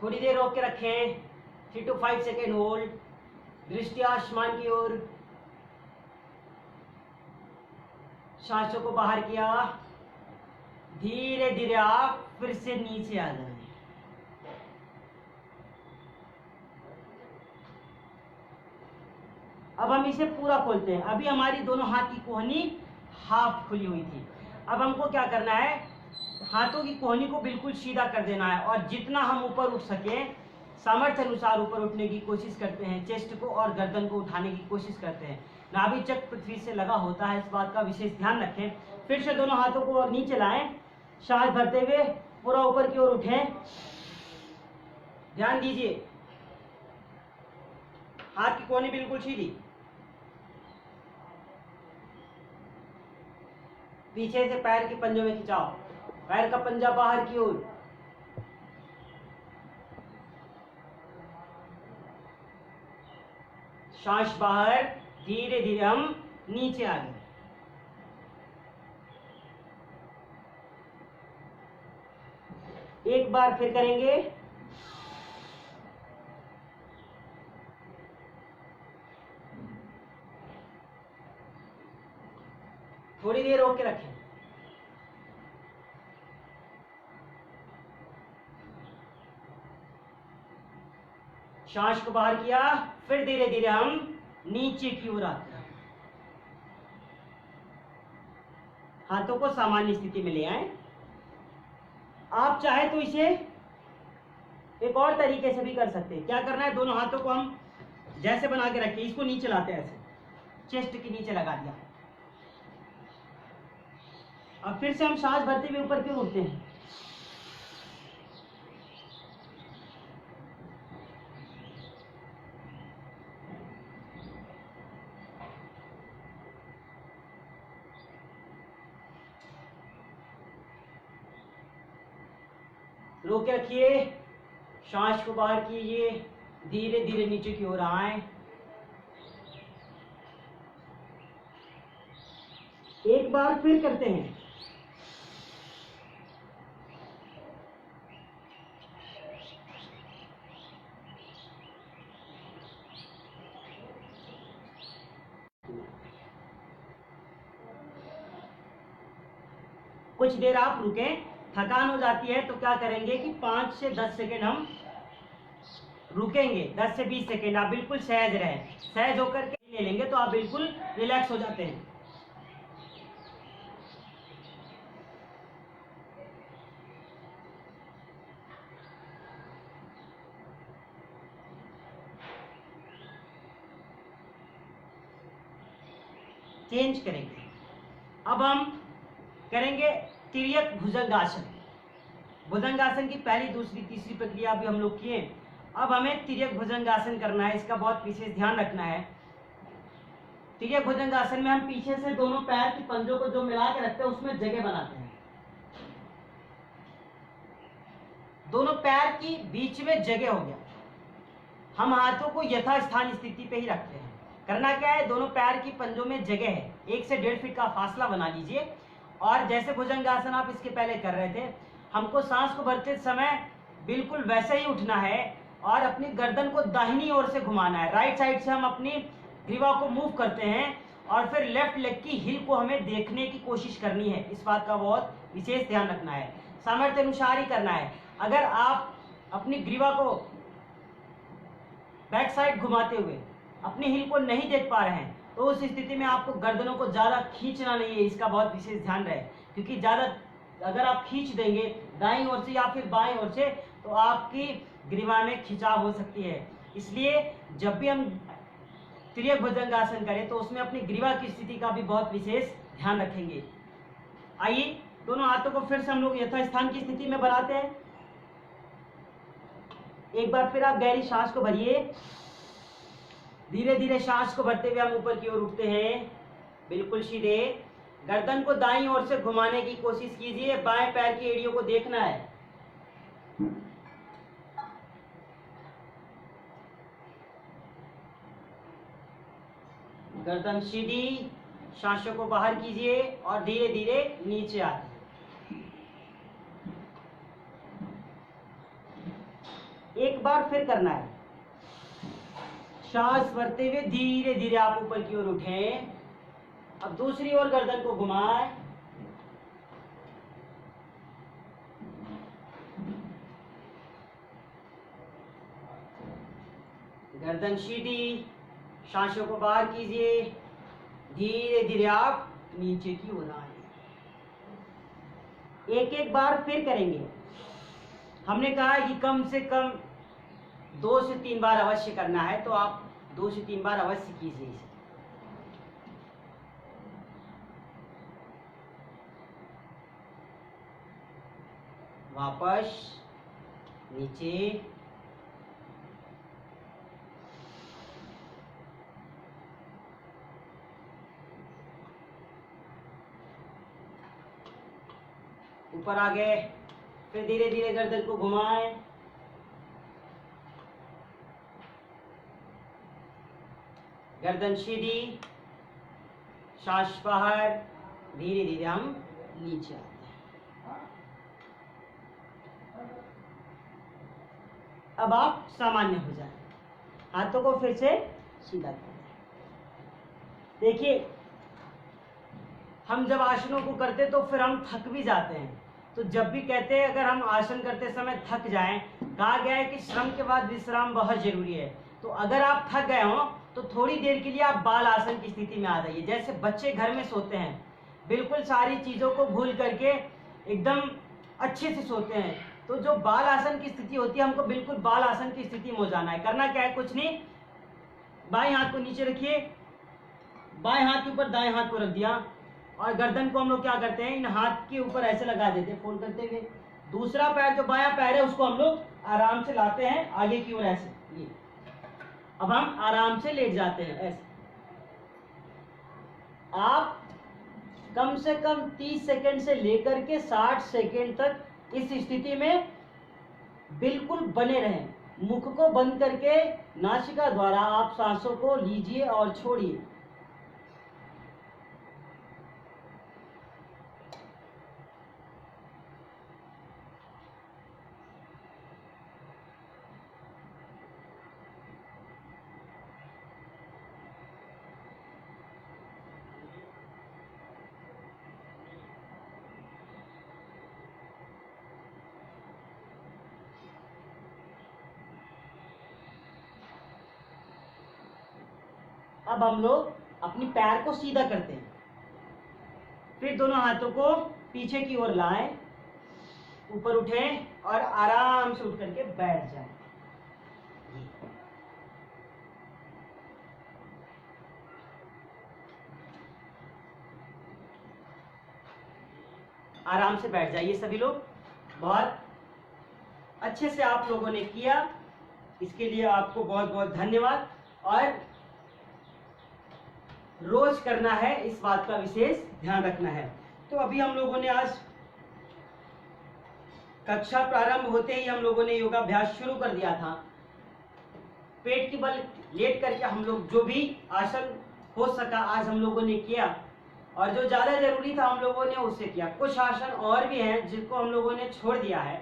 Speaker 1: थोड़ी देर रोक के रखें, 3 to 5 सेकेंड होल्ड। दृष्टि आसमान की ओर। सांसों को बाहर किया, धीरे धीरे आप फिर से नीचे आ जाएं। अब हम इसे पूरा खोलते हैं। अभी हमारी दोनों हाथ की कोहनी हाफ खुली हुई थी। अब हमको क्या करना है? हाथों की कोहनी को बिल्कुल सीधा कर देना है और जितना हम ऊपर उठ सके सामर्थ्य अनुसार ऊपर उठने की कोशिश करते हैं। चेस्ट को और गर्दन को उठाने की कोशिश करते हैं। नाभि चक्र पृथ्वी से लगा होता है, इस बात का विशेष ध्यान रखें। फिर से दोनों हाथों को नीचे लाएं, सांस भरते हुए पूरा ऊपर की ओर उठें। ध्यान दीजिए, हाथ की कोहनी बिल्कुल सीधी। पीछे से पैर के पंजों में खिंचाओ, पैर का पंजा बाहर की ओर। सांस बाहर, धीरे धीरे हम नीचे आ गए। एक बार फिर करेंगे। थोड़ी देर रोक के रखें। सांस को बाहर किया, फिर धीरे धीरे हम नीचे की ओर आते हैं। हाथों को सामान्य स्थिति में ले आए। आप चाहे तो इसे एक और तरीके से भी कर सकते हैं। क्या करना है? दोनों हाथों को हम जैसे बना के रखें, इसको नीचे लाते हैं, ऐसे चेस्ट के नीचे लगा दिया। अब फिर से हम सांस भरते हुए ऊपर की ओर उठते हैं। रोक के रखिए, सांस को बाहर कीजिए, धीरे धीरे नीचे की ओर आए। एक बार फिर करते हैं। कुछ देर आप रुकें, थकान हो जाती है तो क्या करेंगे कि 5 से 10 सेकेंड हम रुकेंगे। 10 से 20 सेकेंड आप बिल्कुल सहज रहें, सहज होकर के ले लेंगे तो आप बिल्कुल रिलैक्स हो जाते हैं। चेंज करेंगे। अब हम करेंगे तिर्यक भुजंगासन। भुजंगासन की पहली, दूसरी, तीसरी प्रक्रिया भी हम लोग किए। अब हमें तिर्यक भुजंगासन करना है, इसका बहुत विशेष ध्यान रखना है। तिर्यक भुजंगासन में हम पीछे से दोनों पैर की पंजों को जो मिला के रखते हैं उसमें जगह बनाते हैं। दोनों पैर की बीच में जगह हो गया। हम हाथों को यथास्थान स्थिति पे ही रखते हैं। करना क्या है, दोनों पैर की पंजों में जगह है, 1 से 1.5 फीट का फासला बना लीजिए। और जैसे भुजंगासन आप इसके पहले कर रहे थे, हमको सांस को भरते समय बिल्कुल वैसे ही उठना है और अपनी गर्दन को दाहिनी ओर से घुमाना है। राइट साइड से हम अपनी ग्रीवा को मूव करते हैं और फिर लेफ्ट लेग की हिल को हमें देखने की कोशिश करनी है। इस बात का बहुत विशेष ध्यान रखना है, सामर्थ्य अनुसार ही करना है। अगर आप अपनी ग्रीवा को बैक साइड घुमाते हुए अपनी हिल को नहीं देख पा रहे हैं तो उस स्थिति में आपको गर्दनों को ज्यादा खींचना नहीं है, इसका बहुत विशेष ध्यान रहे। क्योंकि ज्यादा अगर आप खींच देंगे दाईं ओर से या फिर बाईं ओर से तो आपकी ग्रीवा में खिंचाव हो सकती है। इसलिए जब भी हम तिर्यक भुजंगासन करें तो उसमें अपनी ग्रीवा की स्थिति का भी बहुत विशेष ध्यान रखेंगे। आइए दोनों हाथों को फिर से हम लोग यथास्थान की स्थिति में बनाते हैं। एक बार फिर आप गहरी सांस को भरिए, धीरे धीरे सांस को भरते हुए हम ऊपर की ओर उठते हैं, बिल्कुल सीधे। गर्दन को दाईं ओर से घुमाने की कोशिश कीजिए, बाएं पैर की एड़ियों को देखना है। गर्दन सीधी, सांसों को बाहर कीजिए और धीरे धीरे नीचे आते हैं। एक बार फिर करना है। सांस भरते हुए धीरे धीरे आप ऊपर की ओर उठें। अब दूसरी ओर गर्दन को घुमाएं। गर्दन सीधी, सांसों को बाहर कीजिए, धीरे धीरे आप नीचे की ओर आए। एक एक बार फिर करेंगे। हमने कहा कि कम से कम 2 से 3 बार अवश्य करना है, तो आप 2 से 3 बार अवश्य कीजिए इसे। वापस नीचे, ऊपर आ गए। फिर धीरे धीरे गर्दन को घुमाएं। गर्दन सीधी, सांस बाहर, धीरे धीरे हम नीचे आते हैं। अब आप सामान्य हो जाए, हाथों को फिर से सीधा कर दें। देखिए, हम जब आसनों को करते तो फिर हम थक भी जाते हैं। तो जब भी कहते हैं अगर हम आसन करते समय थक जाएं, कहा गया है कि श्रम के बाद विश्राम बहुत जरूरी है। तो अगर आप थक गए हो तो थोड़ी देर के लिए आप बाल आसन की स्थिति में आ जाइए। जैसे बच्चे घर में सोते हैं, बिल्कुल सारी चीजों को भूल करके एकदम अच्छे से सोते हैं, तो जो बाल आसन की स्थिति होती है हमको बिल्कुल बाल आसन की स्थिति में हो जाना है। करना क्या है, कुछ नहीं, बाएं हाथ को नीचे रखिए, बाएं हाथ के ऊपर दाएं हाथ को रख दिया और गर्दन को हम लोग क्या करते हैं, इन हाथ के ऊपर ऐसे लगा देते हैं फोल्ड करते हुए। दूसरा पैर जो बायां पैर है उसको हम लोग आराम से लाते हैं आगे की ओर ऐसे। ये अब हम आराम से लेट जाते हैं ऐसे। आप कम से कम 30 सेकंड से लेकर के 60 सेकंड तक इस स्थिति में बिल्कुल बने रहें। मुख को बंद करके नासिका द्वारा आप सांसों को लीजिए और छोड़िए। अब हम लोग अपनी पैर को सीधा करते हैं, फिर दोनों हाथों को पीछे की ओर लाएं, ऊपर उठें और आराम से उठ करके बैठ जाएं। आराम से बैठ जाइए सभी लोग। बहुत अच्छे से आप लोगों ने किया, इसके लिए आपको बहुत बहुत धन्यवाद। और रोज करना है, इस बात का विशेष ध्यान रखना है। तो अभी हम लोगों ने आज कक्षा प्रारंभ होते ही हम लोगों ने योगाभ्यास शुरू कर दिया था। पेट के बल लेट करके हम लोग जो भी आसन हो सका आज हम लोगों ने किया, और जो ज्यादा जरूरी था हम लोगों ने उससे किया। कुछ आसन और भी हैं जिनको हम लोगों ने छोड़ दिया है,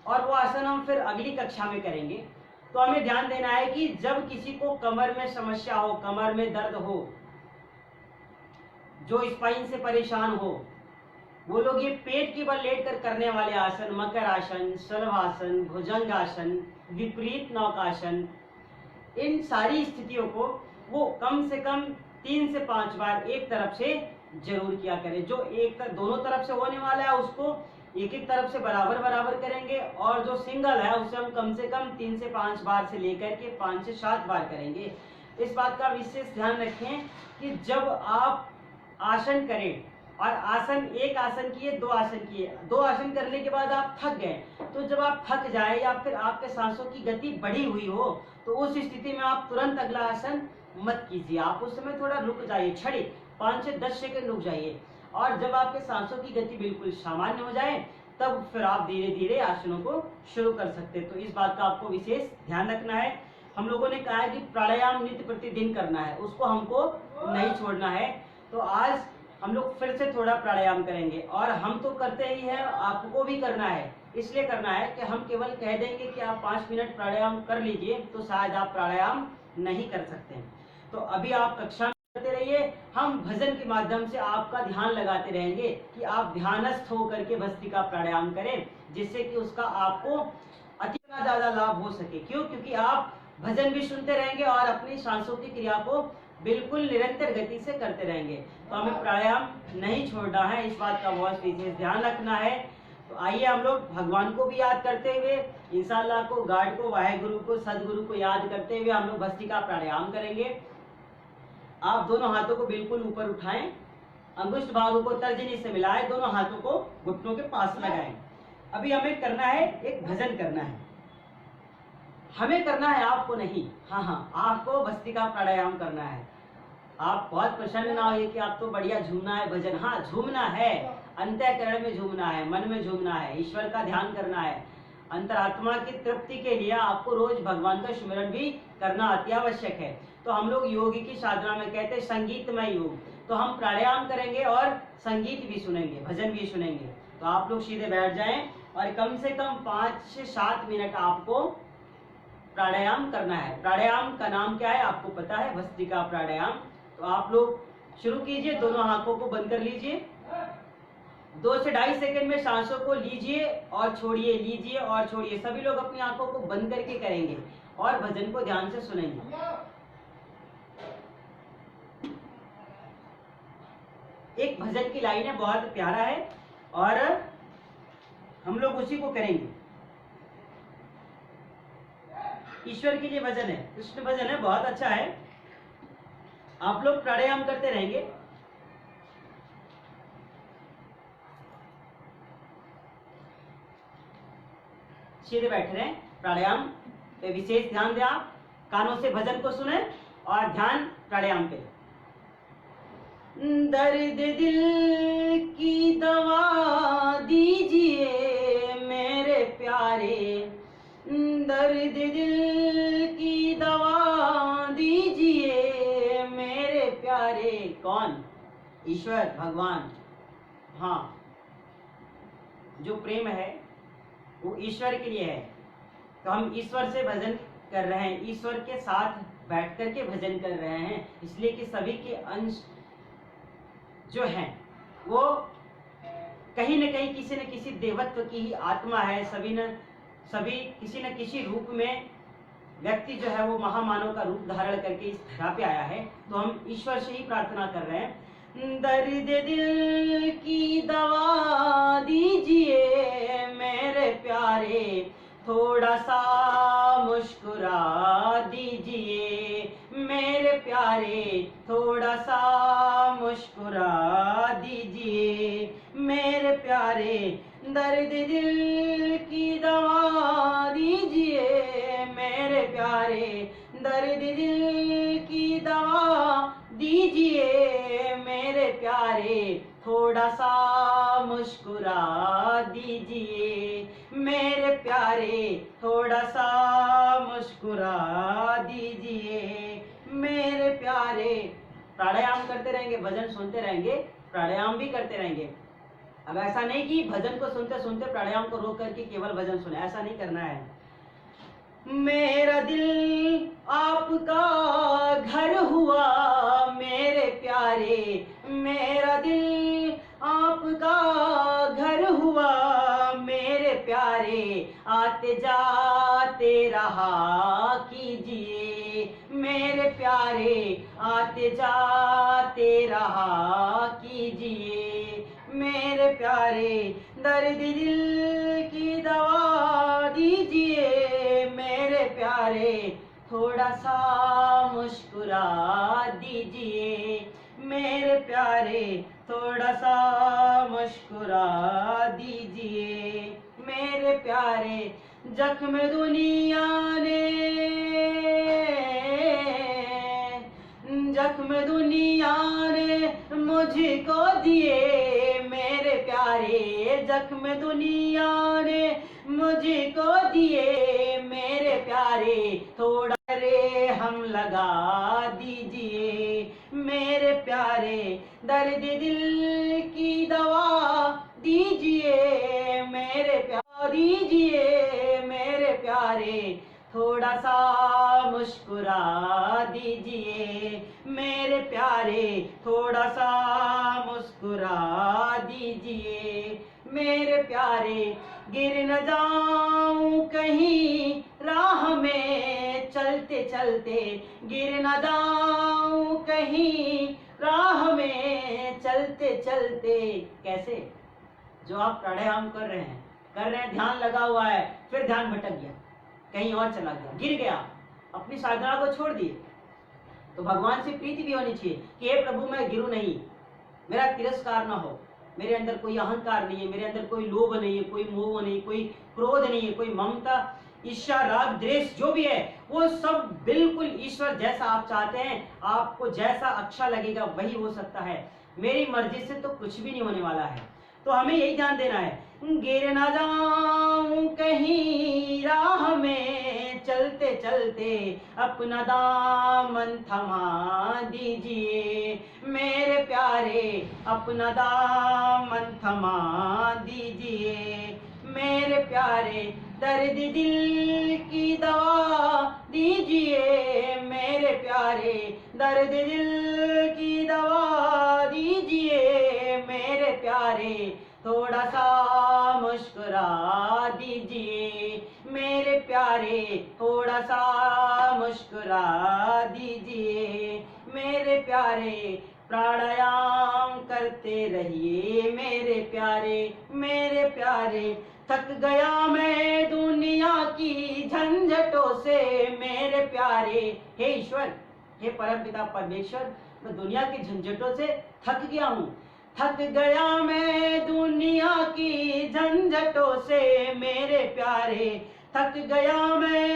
Speaker 1: और वो आसन हम फिर अगली कक्षा में करेंगे। तो हमें ध्यान देना है कि जब किसी को कमर में समस्या हो, कमर में दर्द हो, जो स्पाइन से परेशान हो, वो लोग ये पेट के बल लेट कर करने वाले आसन, मकर आसन, शलभासन, भुजंग आसन, विपरीत नौकासन, इन सारी स्थितियों को वो कम से कम 3 से 5 बार एक तरफ से जरूर किया करें। जो दोनों तरफ से होने वाला है उसको एक एक तरफ से बराबर बराबर करेंगे, और जो सिंगल है उसे हम कम से कम 3 से 5 बार से लेकर के 5 से 7 बार करेंगे। इस बात का विशेष ध्यान रखें कि जब आप आसन करें, और आसन एक आसन किए, 2 आसन किए, 2 आसन करने के बाद आप थक गए, तो जब आप थक जाए या फिर आपके सांसों की गति बढ़ी हुई हो, तो उस स्थिति में आप तुरंत अगला आसन मत कीजिए। आप उस समय थोड़ा रुक जाइए, छड़ी 5 से 10 सेकंड रुक जाइए, और जब आपके सांसों की गति बिल्कुल सामान्य हो जाए तब फिर आप धीरे धीरे आसनों को शुरू कर सकते हैं। तो इस बात का आपको विशेष ध्यान रखना है। हम लोगों ने कहा है कि प्राणायाम नित्य प्रतिदिन करना है, उसको हमको नहीं छोड़ना है। तो आज हम लोग फिर से थोड़ा प्राणायाम करेंगे, और हम तो करते ही हैं, आपको भी करना है। इसलिए करना है कि हम केवल कह देंगे कि आप 5 मिनट प्राणायाम कर लीजिए, तो शायद आप प्राणायाम नहीं कर सकते हैं। तो अभी आप कक्षा में करते रहिए, हम भजन के माध्यम से आपका ध्यान लगाते रहेंगे कि आप ध्यानस्थ होकर के भस्त्रिका प्राणायाम करें, जिससे कि उसका आपको अति ज्यादा लाभ हो सके। क्यों? क्योंकि आप भजन भी सुनते रहेंगे और अपनी सांसों की क्रिया को बिल्कुल निरंतर गति से करते रहेंगे। तो हमें प्राणायाम नहीं छोड़ना है, इस बात का बहुत विशेष ध्यान रखना है। तो आइए हम लोग भगवान को भी याद करते हुए, इंशाअल्लाह को, गॉड को, वाहेगुरु को, सदगुरु को याद करते हुए हम लोग भस्त्रिका प्राणायाम करेंगे। आप दोनों हाथों को बिल्कुल ऊपर उठाएं, अंगुष्ठ भागों को तर्जनी से मिलाएं, दोनों हाथों को घुटनों के पास लगाएं। अभी हमें करना है, एक भजन करना है। हमें करना है, आपको नहीं। हाँ, आपको भस्त्रिका प्राणायाम करना है। आप बहुत प्रसन्न ना होइए कि आप तो बढ़िया झूमना है भजन। हाँ, झूमना है, अंतःकरण में झूमना है, मन में झूमना है, ईश्वर का ध्यान करना है। अंतरात्मा की तृप्ति के लिए आपको रोज भगवान का स्मरण भी करना अति आवश्यक है। तो हम लोग योगी की साधना में कहते हैं संगीतमय योग। तो हम प्राणायाम करेंगे और संगीत भी सुनेंगे, भजन भी सुनेंगे। तो आप लोग सीधे बैठ जाएं और कम से कम 5 से 7 मिनट आपको प्राणायाम करना है। प्राणायाम का नाम क्या है आपको पता है? भस्त्रिका प्राणायाम। तो आप लोग शुरू कीजिए, दोनों आंखों को बंद कर लीजिए। 2 से 2.5 सेकंड में सांसों को लीजिए और छोड़िए, लीजिए और छोड़िए। सभी लोग अपनी आंखों को बंद करके करेंगे और भजन को ध्यान से सुनेंगे। एक भजन की लाइन है, बहुत प्यारा है, और हम लोग उसी को करेंगे। ईश्वर के लिए भजन है, कृष्ण भजन है, बहुत अच्छा है। आप लोग प्राणायाम करते रहेंगे। सीधे बैठ रहे हैं, प्राणायाम पे विशेष ध्यान दें। आप कानों से भजन को सुने और ध्यान प्राणायाम पे। दर्द दिल की दवा दीजिए मेरे प्यारे, ईश्वर भगवान, हाँ, जो प्रेम है वो ईश्वर के लिए है। तो हम ईश्वर से भजन कर रहे हैं, ईश्वर के साथ बैठ कर के भजन कर रहे हैं, इसलिए कि सभी के अंश जो हैं वो कहीं न कहीं किसी न किसी देवत्व की ही आत्मा है। सभी किसी न किसी रूप में व्यक्ति जो है वो महामानव का रूप धारण करके इस धरा पे आया है। तो हम ईश्वर से ही प्रार्थना कर रहे हैं, दर्द दिल की दवा दीजिए मेरे प्यारे, थोड़ा सा मुस्कुरा दीजिए मेरे प्यारे, थोड़ा सा मुस्कुरा दीजिए मेरे प्यारे, दर्द दिल की दवा दीजिए मेरे प्यारे, दर्द दिल की दवा दीजिए मेरे प्यारे, थोड़ा सा मुस्कुरा दीजिए मेरे प्यारे, थोड़ा सा मुस्कुरा दीजिए मेरे प्यारे। प्राणायाम करते रहेंगे, भजन सुनते रहेंगे, प्राणायाम भी करते रहेंगे। अब ऐसा नहीं कि भजन को सुनते सुनते प्राणायाम को रोक करके केवल भजन सुने, ऐसा नहीं करना है। मेरा दिल आपका घर हुआ मेरे प्यारे, मेरा दिल आपका घर हुआ मेरे प्यारे, आते जाते रहा कीजिए मेरे प्यारे, आते जाते रहा कीजिए मेरे प्यारे, दर्द दिल की दवा दीजिए मेरे प्यारे, थोड़ा सा मुस्कुरा दीजिए मेरे प्यारे, थोड़ा सा मुस्कुरा दीजिए मेरे प्यारे। जख्म दुनिया ने, जख्म दुनिया ने मुझको दिए मेरे प्यारे, जख्म दुनिया ने मुझको दिए मेरे प्यारे, थोड़ा रे हम लगा दीजिए मेरे प्यारे, दर्द दिल की दवा दीजिए मेरे प्यारे, दीजिए मेरे प्यारे, थोड़ा सा मुस्कुरा दीजिए मेरे प्यारे, थोड़ा सा मुस्कुरा दीजिए मेरे प्यारे, गिर न जाऊं कहीं राह में चलते चलते, गिर न जाऊं कहीं राह में चलते चलते। कैसे? जो आप प्राणायाम कर रहे हैं, ध्यान लगा हुआ है, फिर ध्यान भटक गया, कहीं और चला गया, गिर गया, अपनी साधना को छोड़ दिए, तो भगवान से प्रीति भी होनी चाहिए कि हे प्रभु मैं गिरूं नहीं, मेरा तिरस्कार ना हो, मेरे अंदर कोई अहंकार नहीं है, मेरे अंदर कोई लोभ नहीं है, कोई मोह नहीं, कोई क्रोध नहीं है, कोई ममता ईर्ष्या राग द्वेष जो भी है वो सब बिल्कुल ईश्वर जैसा आप चाहते हैं, आपको जैसा अच्छा लगेगा वही हो सकता है, मेरी मर्जी से तो कुछ भी नहीं होने वाला है। तो हमें यही ध्यान देना है, गिर ना जाऊं कहीं राह में चलते चलते, अपना दामन थमा दीजिए मेरे प्यारे, अपना दामन थमा दीजिए मेरे प्यारे, दर्द दिल की दवा दीजिए मेरे प्यारे, दर्द दिल की दवा दीजिए मेरे प्यारे, थोड़ा सा मुस्कुरा दीजिए मेरे प्यारे, थोड़ा सा मुस्कुरा दीजिए मेरे प्यारे, प्राणायाम करते रहिए मेरे प्यारे, मेरे प्यारे, थक गया मैं दुनिया की झंझटों से मेरे प्यारे। हे ईश्वर, हे परमपिता परमेश्वर, मैं दुनिया की झंझटों से थक गया हूँ, थक गया मैं दुनिया की झंझटों से मेरे प्यारे, थक गया मैं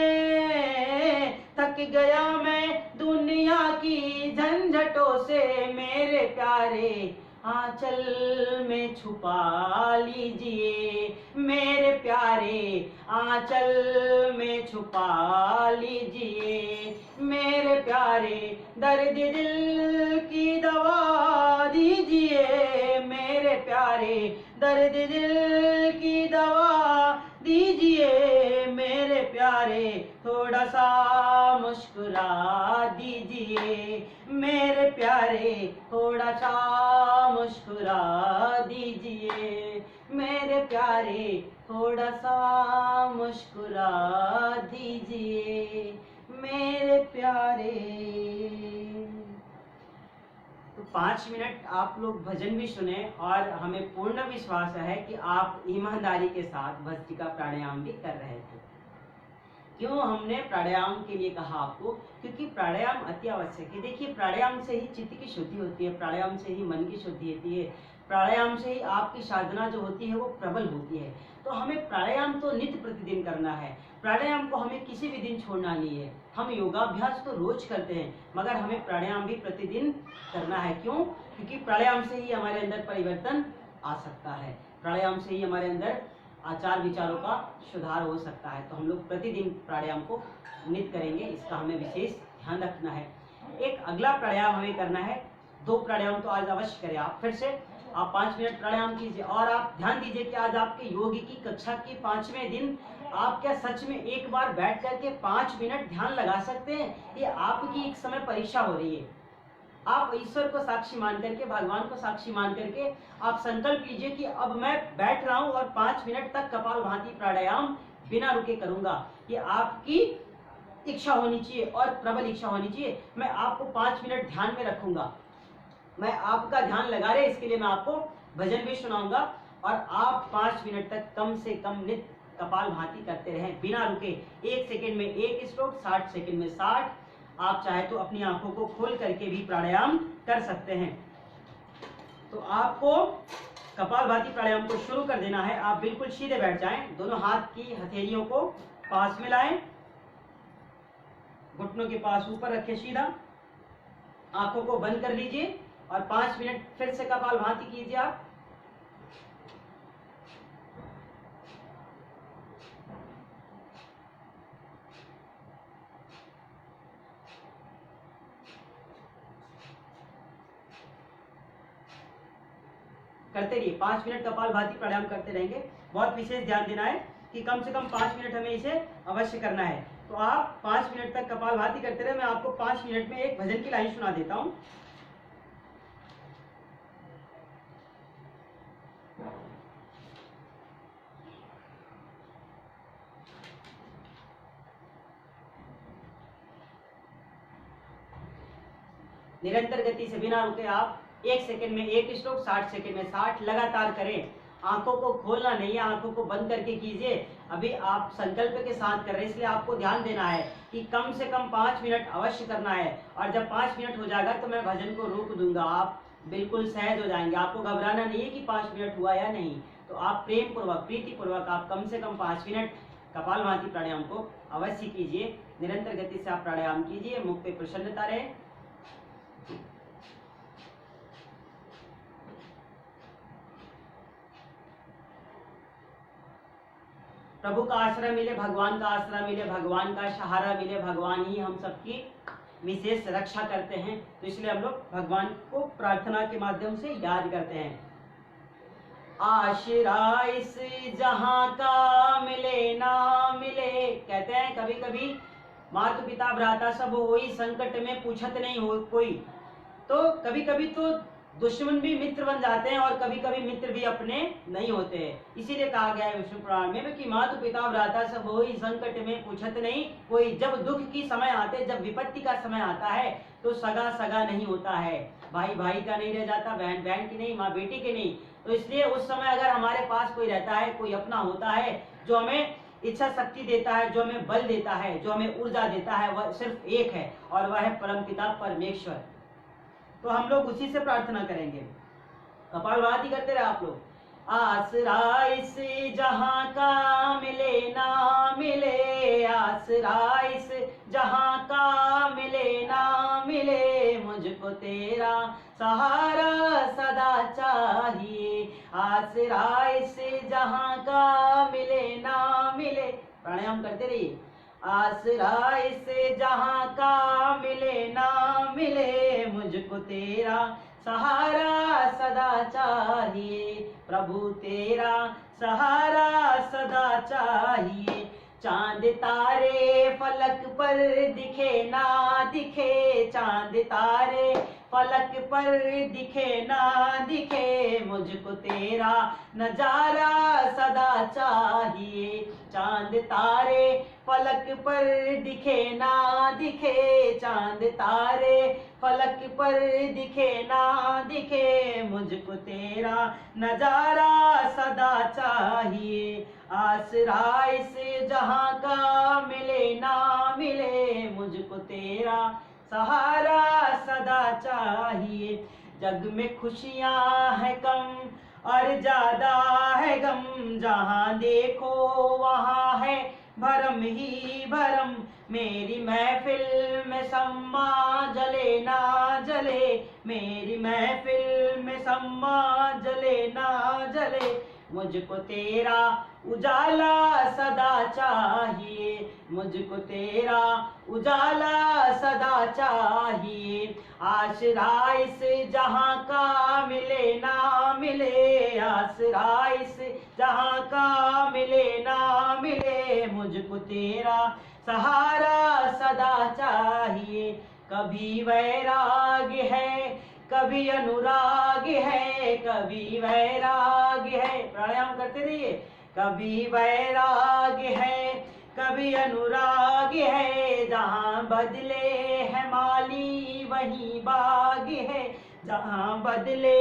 Speaker 1: दुनिया की झंझटों से मेरे प्यारे, आंचल में छुपा लीजिए मेरे प्यारे, आंचल में छुपा लीजिए मेरे प्यारे, दर्द दिल की दवा दीजिए मेरे प्यारे, दर्द दिल की दवा दीजिए मेरे प्यारे, थोड़ा सा मुस्कुरा दीजिए मेरे प्यारे, थोड़ा सा मुस्कुरा दीजिए मेरे प्यारे, थोड़ा सा मुस्कुरा दीजिए मेरे प्यारे। तो 5 मिनट आप लोग भजन भी सुने और हमें पूर्ण विश्वास है कि आप ईमानदारी के साथ भस्त्रिका प्राणायाम भी कर रहे थे। क्यों हमने प्राणायाम के लिए कहा आपको? क्योंकि प्राणायाम अति आवश्यक है। देखिए, प्राणायाम से ही चित्त की शुद्धि होती है, प्राणायाम से ही मन की शुद्धि होती है, प्राणायाम से ही आपकी साधना जो होती है वो प्रबल होती है। तो हमें प्राणायाम तो नित्य प्रतिदिन करना है। प्राणायाम को हमें किसी भी दिन छोड़ना नहीं है। हम योगाभ्यास तो रोज करते हैं, मगर हमें प्राणायाम भी प्रतिदिन करना है। क्यों? क्योंकि प्राणायाम से ही हमारे अंदर परिवर्तन आ सकता है, प्राणायाम से ही हमारे अंदर आचार विचारों का सुधार हो सकता है। तो हम लोग प्रतिदिन प्राणायाम को नित्य करेंगे, इसका हमें विशेष ध्यान रखना है। एक अगला प्राणायाम हमें करना है, 2 प्राणायाम तो आज अवश्य करें आप। फिर से आप 5 मिनट प्राणायाम कीजिए और आप ध्यान दीजिए कि आज आपके योग की कक्षा की 5वें दिन आप क्या सच में एक बार बैठ करके 5 मिनट ध्यान लगा सकते हैं? ये आपकी एक समय परीक्षा हो रही है। आप ईश्वर को साक्षी मान करके, भगवान को साक्षी मान करके आप संकल्प लीजिए कि अब मैं बैठ रहा हूं और 5 मिनट तक कपालभाति प्राणायाम बिना रुके करूंगा। ये आपकी इच्छा होनी चाहिए और प्रबल इच्छा होनी चाहिए। मैं आपको 5 मिनट ध्यान में रखूंगा, मैं आपका ध्यान लगा रहे, इसके लिए मैं आपको भजन भी सुनाऊंगा और आप 5 मिनट तक कम से कम नित्य कपालभाति करते रहें बिना रुके। 1 सेकंड में 1 स्ट्रोक, 60 सेकंड में 60। आप चाहे तो अपनी आंखों को खोल करके भी प्राणायाम कर सकते हैं। तो आपको कपालभाति प्राणायाम को शुरू कर देना है। आप बिल्कुल सीधे बैठ जाएं, दोनों हाथ की हथेलियों को पास में लाएं, घुटनों के पास ऊपर रखें सीधा, आंखों को बंद कर लीजिए और 5 मिनट फिर से कपालभाति कीजिए आप। करते रहिए, 5 मिनट कपालभाति प्राणायाम करते रहेंगे। बहुत विशेष ध्यान देना है कि कम से कम 5 मिनट हमें इसे अवश्य करना है। तो आप 5 मिनट तक कपालभाति करते रहे। मैं आपको 5 मिनट में एक भजन की लाइन सुना देता हूं। निरंतर गति से बिना रुके आप 1 सेकंड में 1 स्ट्रोक, 60 सेकंड में 60 लगातार करें। आंखों को खोलना नहीं है, आंखों को बंद करके कीजिए। अभी आप संकल्प के साथ कर रहे हैं, इसलिए आपको ध्यान देना है कि कम से कम 5 मिनट अवश्य करना है। और जब 5 मिनट हो जाएगा तो मैं भजन को रोक दूंगा, आप बिल्कुल सहज हो जाएंगे। आपको घबराना नहीं है कि 5 मिनट हुआ या नहीं। तो आप प्रेम पूर्वक, प्रीति पूर्वक आप कम से कम 5 मिनट कपालभाति प्राणायाम को अवश्य कीजिए। निरंतर गति से आप प्राणायाम कीजिए, मुख पे प्रसन्नता रहे। प्रभु का आश्रय मिले, भगवान का आश्रय मिले, भगवान का सहारा मिले, भगवान ही हम सबकी विशेष रक्षा करते हैं। तो इसलिए हम लोग भगवान को प्रार्थना के माध्यम से याद करते हैं। आश्रय इस जहां का मिले ना मिले, कहते हैं कभी कभी माता पिता भ्राता सब होई, संकट में पूछत नहीं हो कोई। तो कभी कभी तो दुश्मन भी मित्र बन जाते हैं और कभी कभी मित्र भी अपने नहीं होते हैं। इसीलिए कहा गया है विष्णु पुराण में कि माता पिता भ्राता सब होई, संकट में पूछत नहीं कोई। जब दुख की समय आते, जब विपत्ति का समय आता है तो सगा सगा नहीं होता है, भाई भाई का नहीं रह जाता, बहन बहन की नहीं, माँ बेटी की नहीं। तो इसलिए उस समय अगर हमारे पास कोई रहता है, कोई अपना होता है जो हमें इच्छा शक्ति देता है, जो हमें बल देता है, जो हमें ऊर्जा देता है, वह सिर्फ एक है और वह है परमपिता परमेश्वर। तो हम लोग उसी से प्रार्थना करेंगे। कपालभाति करते रहे आप लोग। आसरा इस जहां का मिले ना मिले, आसरा इस जहां का मिले ना मिले, मुझको तेरा सहारा सदा चाहिए। आसरा इस जहां का मिले ना मिले, प्राणायाम करते रहिए। आसरा इस जहां का मिले ना मिले, मुझको तेरा सहारा सदा चाहिए, प्रभु तेरा सहारा सदा चाहिए। चांद तारे फलक पर दिखे ना दिखे, चांद तारे फलक पर दिखे ना दिखे, मुझको तेरा नजारा सदा चाहिए। चांद तारे फलक पर दिखे ना दिखे, चांद तारे फलक पर दिखे ना दिखे, मुझको तेरा नजारा सदा चाहिए। आसरा इस जहां का मिले ना मिले, मुझको तेरा सहारा सदा चाहिए। जग में खुशियां है कम और ज्यादा है गम, जहां देखो वहां है भरम ही भरम। मेरी महफिल में सम्मा जले ना जले, मेरी महफिल में सम्मा जले ना जले, मुझको तेरा उजाला सदा चाहिए, मुझको तेरा उजाला सदा चाहिए। आसरा इस जहां का मिले ना मिले, आसरा इस जहां का मिले ना मिले, मुझको तेरा सहारा सदा चाहिए। कभी वैराग है कभी अनुराग है, कभी वैराग है, प्राणायाम करते रहिए। कभी वैराग है कभी अनुराग है, जहाँ बदले है माली वहीं बाग है, जहाँ बदले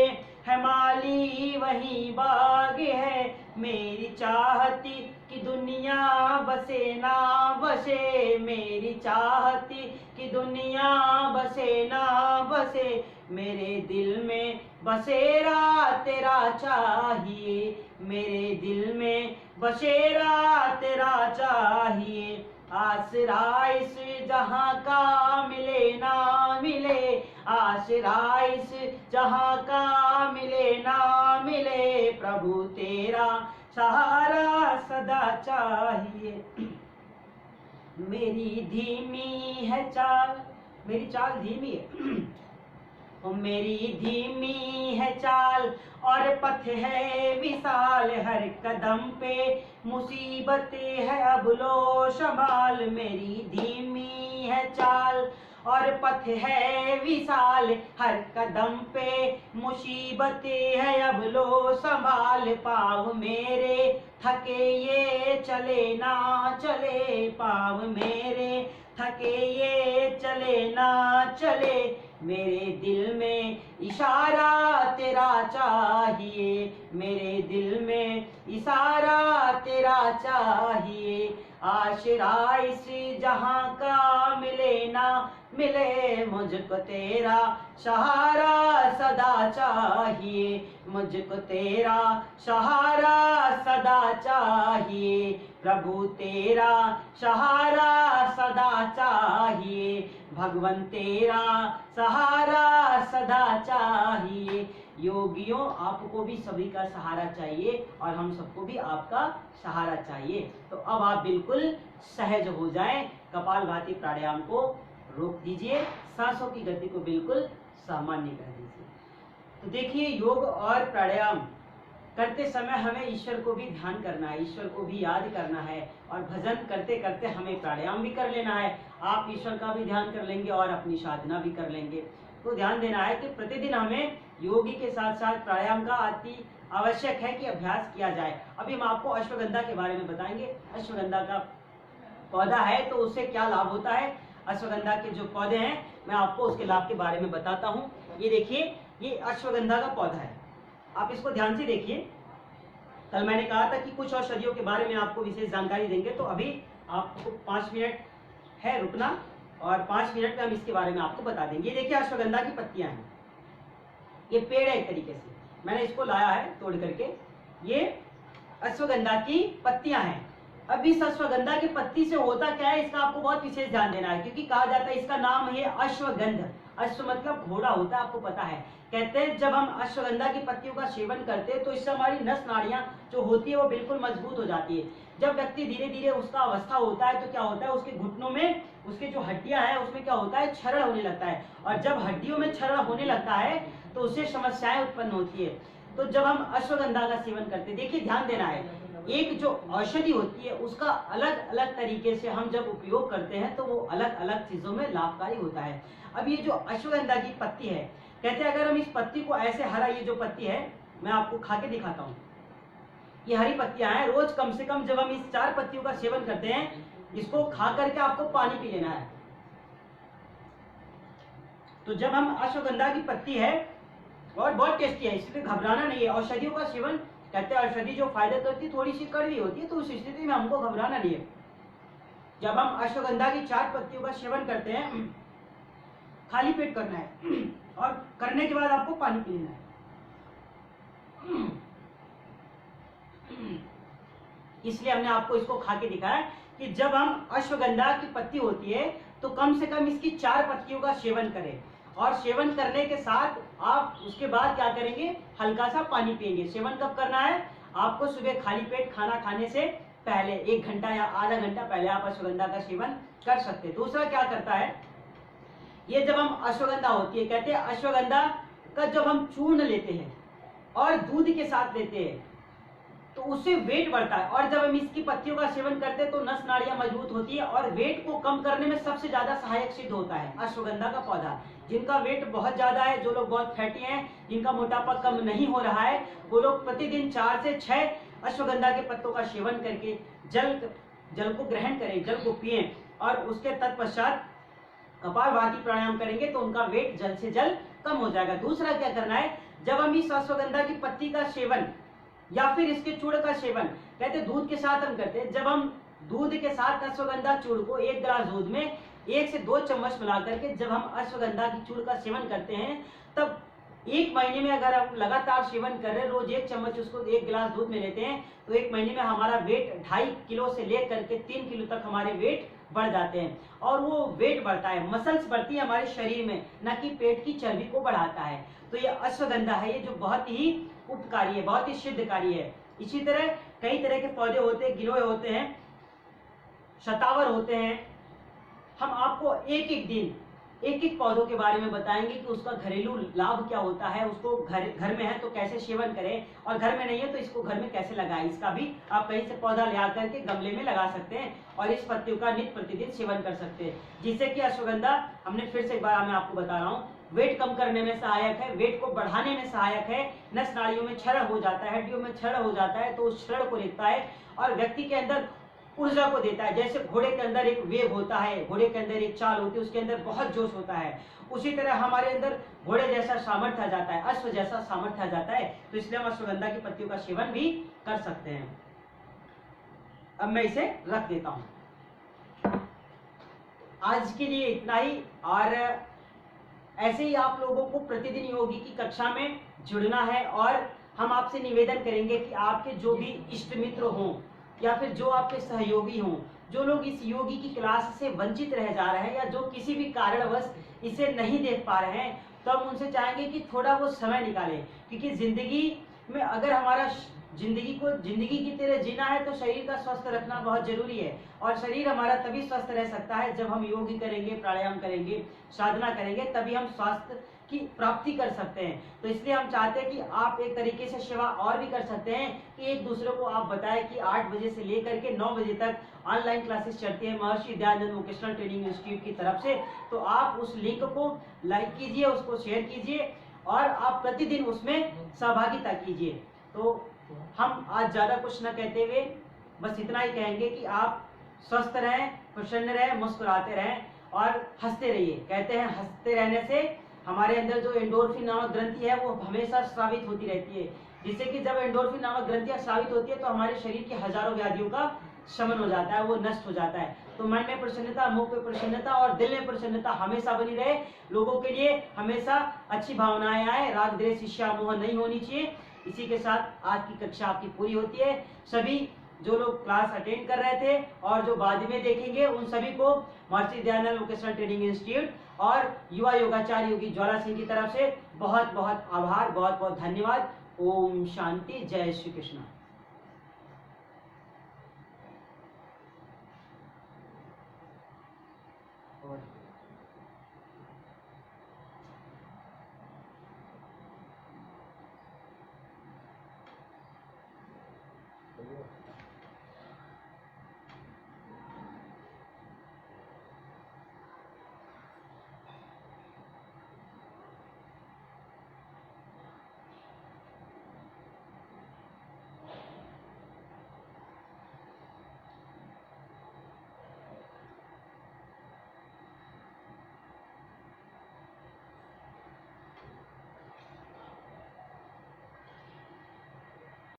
Speaker 1: है माली वहीं बाग है। मेरी चाहती कि दुनिया बसे ना बसे, मेरी चाहती कि दुनिया बसे ना बसे, मेरे दिल में बसेरा तेरा चाहिए, मेरे दिल में बसेरा तेरा चाहिए। आसरा इस जहां का मिले ना मिले, आसरा इस जहां का मिले ना मिले, प्रभु तेरा सहारा सदा चाहिए। मेरी धीमी है चाल, मेरी चाल धीमी है मेरी धीमी है चाल और पथ है विशाल, हर कदम पे मुसीबतें है अब लो संभाल। मेरी धीमी है चाल और पथ है विशाल, हर कदम पे मुसीबतें है अब लो संभाल। पाँव मेरे थके ये चले ना चले, पाँव मेरे थके ये चले ना चले, मेरे दिल में इशारा तेरा चाहिए, मेरे दिल में इशारा तेरा चाहिए। आसरा इस जहां का मिले ना मिले, मुझको तेरा सहारा सदा चाहिए, मुझको तेरा सहारा सदा चाहिए, प्रभु तेरा सहारा सदा चाहिए, भगवन तेरा सहारा सदा चाहिए। योगियों, आपको भी सभी का सहारा चाहिए और हम सबको भी आपका सहारा चाहिए। तो अब आप बिल्कुल सहज हो जाएं, कपालभाति प्राणायाम को रोक दीजिए, सांसों की गति को बिल्कुल सामान्य कर दीजिए। तो देखिए, योग और प्राणायाम करते समय हमें ईश्वर को भी ध्यान करना है, ईश्वर को भी याद करना है, और भजन करते करते हमें प्राणायाम भी कर लेना है। आप ईश्वर का भी ध्यान कर लेंगे और अपनी साधना भी कर लेंगे। तो ध्यान देना है कि प्रतिदिन हमें योगी के साथ साथ प्राणायाम का अति आवश्यक है कि अभ्यास किया जाए। अभी हम आपको अश्वगंधा के बारे में बताएंगे। अश्वगंधा का पौधा है तो उससे क्या लाभ होता है। अश्वगंधा के जो पौधे हैं मैं आपको उसके लाभ के बारे में बताता हूँ। ये देखिए, ये अश्वगंधा का पौधा है, आप इसको ध्यान से देखिए। कल मैंने कहा था कि कुछ औषधियों के बारे में आपको विशेष जानकारी देंगे, तो अभी आपको 5 मिनट है रुकना और 5 मिनट में हम इसके बारे में आपको बता देंगे। ये देखिए, अश्वगंधा की पत्तियां हैं, ये पेड़ है एक तरीके से, मैंने इसको लाया है तोड़ करके। ये अश्वगंधा की पत्तियां हैं। अब इस अश्वगंधा की पत्ती से होता क्या है, इसका आपको बहुत विशेष ध्यान देना है, क्योंकि कहा जाता है इसका नाम है अश्वगंध। अश्व मतलब घोड़ा होता है, आपको पता है। कहते हैं जब हम अश्वगंधा की पत्तियों का सेवन करते हैं तो इससे हमारी नस नाड़ियां जो होती है वो बिल्कुल मजबूत हो जाती है। जब व्यक्ति धीरे धीरे उसका अवस्था होता है तो क्या होता है, उसके घुटनों में उसके जो हड्डियां हैं उसमें क्या होता है, क्षरण होने लगता है। और जब हड्डियों में क्षरण होने लगता है तो उससे समस्याएं उत्पन्न होती है। तो जब हम अश्वगंधा का सेवन करते हैं, देखिए ध्यान देना है, एक जो औषधि होती है उसका अलग अलग तरीके से हम जब उपयोग करते हैं तो वो अलग अलग चीजों में लाभकारी होता है। अब ये जो अश्वगंधा की पत्ती है, कहते हैं अगर हम इस पत्ती को ऐसे, हरा ये जो पत्ती है मैं आपको खा के दिखाता हूँ, ये हरी पत्तियां हैं, रोज कम से कम जब हम इस 4 पत्तियों का सेवन करते हैं, इसको खा करके आपको पानी पी लेना है। तो जब हम अश्वगंधा की पत्ती है और बहुत टेस्टी है, इसलिए घबराना नहीं है। औषधियों का सेवन, कहते हैं औषधि जो फायदा करती है थोड़ी सी कड़वी होती है, तो उस स्थिति में हमको घबराना नहीं है। जब हम अश्वगंधा की 4 पत्तियों का सेवन करते हैं, खाली पेट करना है और करने के बाद आपको पानी पी लेना है। इसलिए हमने आपको इसको खा के दिखाया कि जब हम अश्वगंधा की पत्ती होती है तो कम से कम इसकी 4 पत्तियों का सेवन करें, और सेवन करने के साथ आप उसके बाद क्या करेंगे, हल्का सा पानी पिएंगे। सेवन कब करना है, आपको सुबह खाली पेट खाना खाने से पहले 1 घंटा या आधा घंटा पहले आप अश्वगंधा का सेवन कर सकते हैं। दूसरा क्या करता है, ये जब हम अश्वगंधा होती है, कहते हैं अश्वगंधा का जब हम चूर्ण लेते हैं और दूध के साथ लेते हैं तो उससे वेट बढ़ता है, और जब हम इसकी पत्तियों का सेवन करते हैं तो नस नाड़ियां मजबूत होती है और वेट को कम करने में सबसे ज्यादा सहायक सिद्ध होता है अश्वगंधा का पौधा। जिनका वेट बहुत ज्यादा है, जो लोग बहुत फैटी हैं, जिनका मोटापा कम नहीं हो रहा है, वो लोग प्रतिदिन 4 से 6 अश्वगंधा के पत्तों का सेवन करके जल को ग्रहण करें, जल को पिए, और उसके तत्पश्चात कपालभाति प्राणायाम करेंगे तो उनका वेट जल्द से जल्द कम हो जाएगा। दूसरा क्या करना है, जब हम इस अश्वगंधा की पत्ती का सेवन या फिर इसके चूर्ण का सेवन, कहते दूध के साथ हम करते हैं, जब हम दूध के साथ अश्वगंधा चूर्ण को 1 गिलास दूध में 1 से 2 चम्मच मिला करके जब हम अश्वगंधा की चूर्ण का सेवन करते हैं, तब 1 महीने में अगर हम लगातार सेवन कर रहे हैं, रोज 1 चम्मच उसको 1 गिलास दूध में लेते हैं, तो 1 महीने में हमारा वेट 2.5 किलो से लेकर के 3 किलो तक हमारे वेट बढ़ जाते हैं। और वो वेट बढ़ता है, मसल्स बढ़ती है हमारे शरीर में, न कि पेट की चर्बी को बढ़ाता है। तो ये अश्वगंधा है, ये जो बहुत ही उपकारी है, बहुत ही सिद्धकारी है। इसी तरह कई तरह के पौधे होते हैं, गिलोय होते हैं, शतावर होते हैं। हम आपको एक एक दिन एक एक पौधों के बारे में बताएंगे कि उसका घरेलू लाभ क्या होता है, उसको घर में है तो कैसे सेवन करें, और घर में नहीं है तो इसको घर में कैसे लगाएं। इसका भी आप कहीं से पौधा ले आकर के गमले में लगा सकते हैं और इस पत्तियों का नित्य प्रतिदिन सेवन कर सकते हैं, जिससे कि अश्वगंधा, हमने फिर से एक बार मैं आपको बता रहा हूँ, वेट कम करने में सहायक है, वेट को बढ़ाने में सहायक है, नस नाड़ियों में क्षरण हो जाता है, हड्डियों में क्षरण हो जाता है तो उस क्षरण को देखता है, और व्यक्ति के अंदर ऊर्जा को देता है। जैसे घोड़े के अंदर एक वेग होता है, घोड़े के अंदर एक चाल होती है, उसके अंदर बहुत जोश होता है, उसी तरह हमारे अंदर घोड़े जैसा सामर्थ्य आ जाता है, अश्व जैसा सामर्थ्य आ जाता है। तो इसलिए हम अश्वगंधा की पत्तियों का सेवन भी कर सकते हैं। अब मैं इसे रख देता हूं। आज के लिए इतना ही, और ऐसे ही आप लोगों को प्रतिदिन योगी की कक्षा में जुड़ना है, और हम आपसे निवेदन करेंगे कि आपके जो भी इष्ट मित्र हों या फिर जो आपके सहयोगी हों, जो लोग इस योगी की क्लास से वंचित रह जा रहे हैं या जो किसी भी कारणवश इसे नहीं देख पा रहे हैं, तो हम उनसे चाहेंगे कि थोड़ा वो समय निकालें, क्योंकि जिंदगी में अगर हमारा जिंदगी की तरह जीना है तो शरीर का स्वस्थ रखना बहुत जरूरी है, और शरीर हमारा तभी स्वस्थ रह सकता है जब हम योग करेंगे, प्राणायाम करेंगे, साधना करेंगे, तभी हम स्वास्थ्य की प्राप्ति कर सकते हैं। तो इसलिए हम चाहते हैं कि आप एक तरीके से सेवा और भी कर सकते हैं कि एक दूसरे को आप बताएं कि 8 बजे से लेकर के 9 बजे तक ऑनलाइन क्लासेस चलती है Maharshi Dayanand vocational training institute की तरफ से। तो आप उस लिंक को लाइक कीजिए, उसको शेयर कीजिए और आप प्रतिदिन उसमें सहभागिता कीजिए। तो हम आज ज्यादा कुछ न कहते हुए बस इतना ही कहेंगे कि आप स्वस्थ रहें, प्रसन्न रहें, मुस्कुराते रहें और हंसते रहिए। कहते हैं हंसते रहने से हमारे अंदर जो एंडोर्फिन नामक ग्रंथि है वो हमेशा स्रावित होती रहती है, जिससे कि जब एंडोर्फिन नामक ग्रंथियां स्रावित होती है तो हमारे शरीर की हजारों व्याधियों का शमन हो जाता है, वो नष्ट हो जाता है। तो मन में प्रसन्नता, मुख में प्रसन्नता और दिल में प्रसन्नता हमेशा बनी रहे। लोगों के लिए हमेशा अच्छी भावनाएं आए, राग द्वेष ईर्ष्या मोह नहीं होनी चाहिए। इसी के साथ आज की कक्षा आपकी पूरी होती है। सभी जो लोग क्लास अटेंड कर रहे थे और जो बाद में देखेंगे उन सभी को Maharshi Dayanand vocational training institute और युवा योगाचार्य योगी ज्वाला सिंह की तरफ से बहुत बहुत आभार, बहुत बहुत धन्यवाद। ओम शांति, जय श्री कृष्ण। और
Speaker 2: चलिए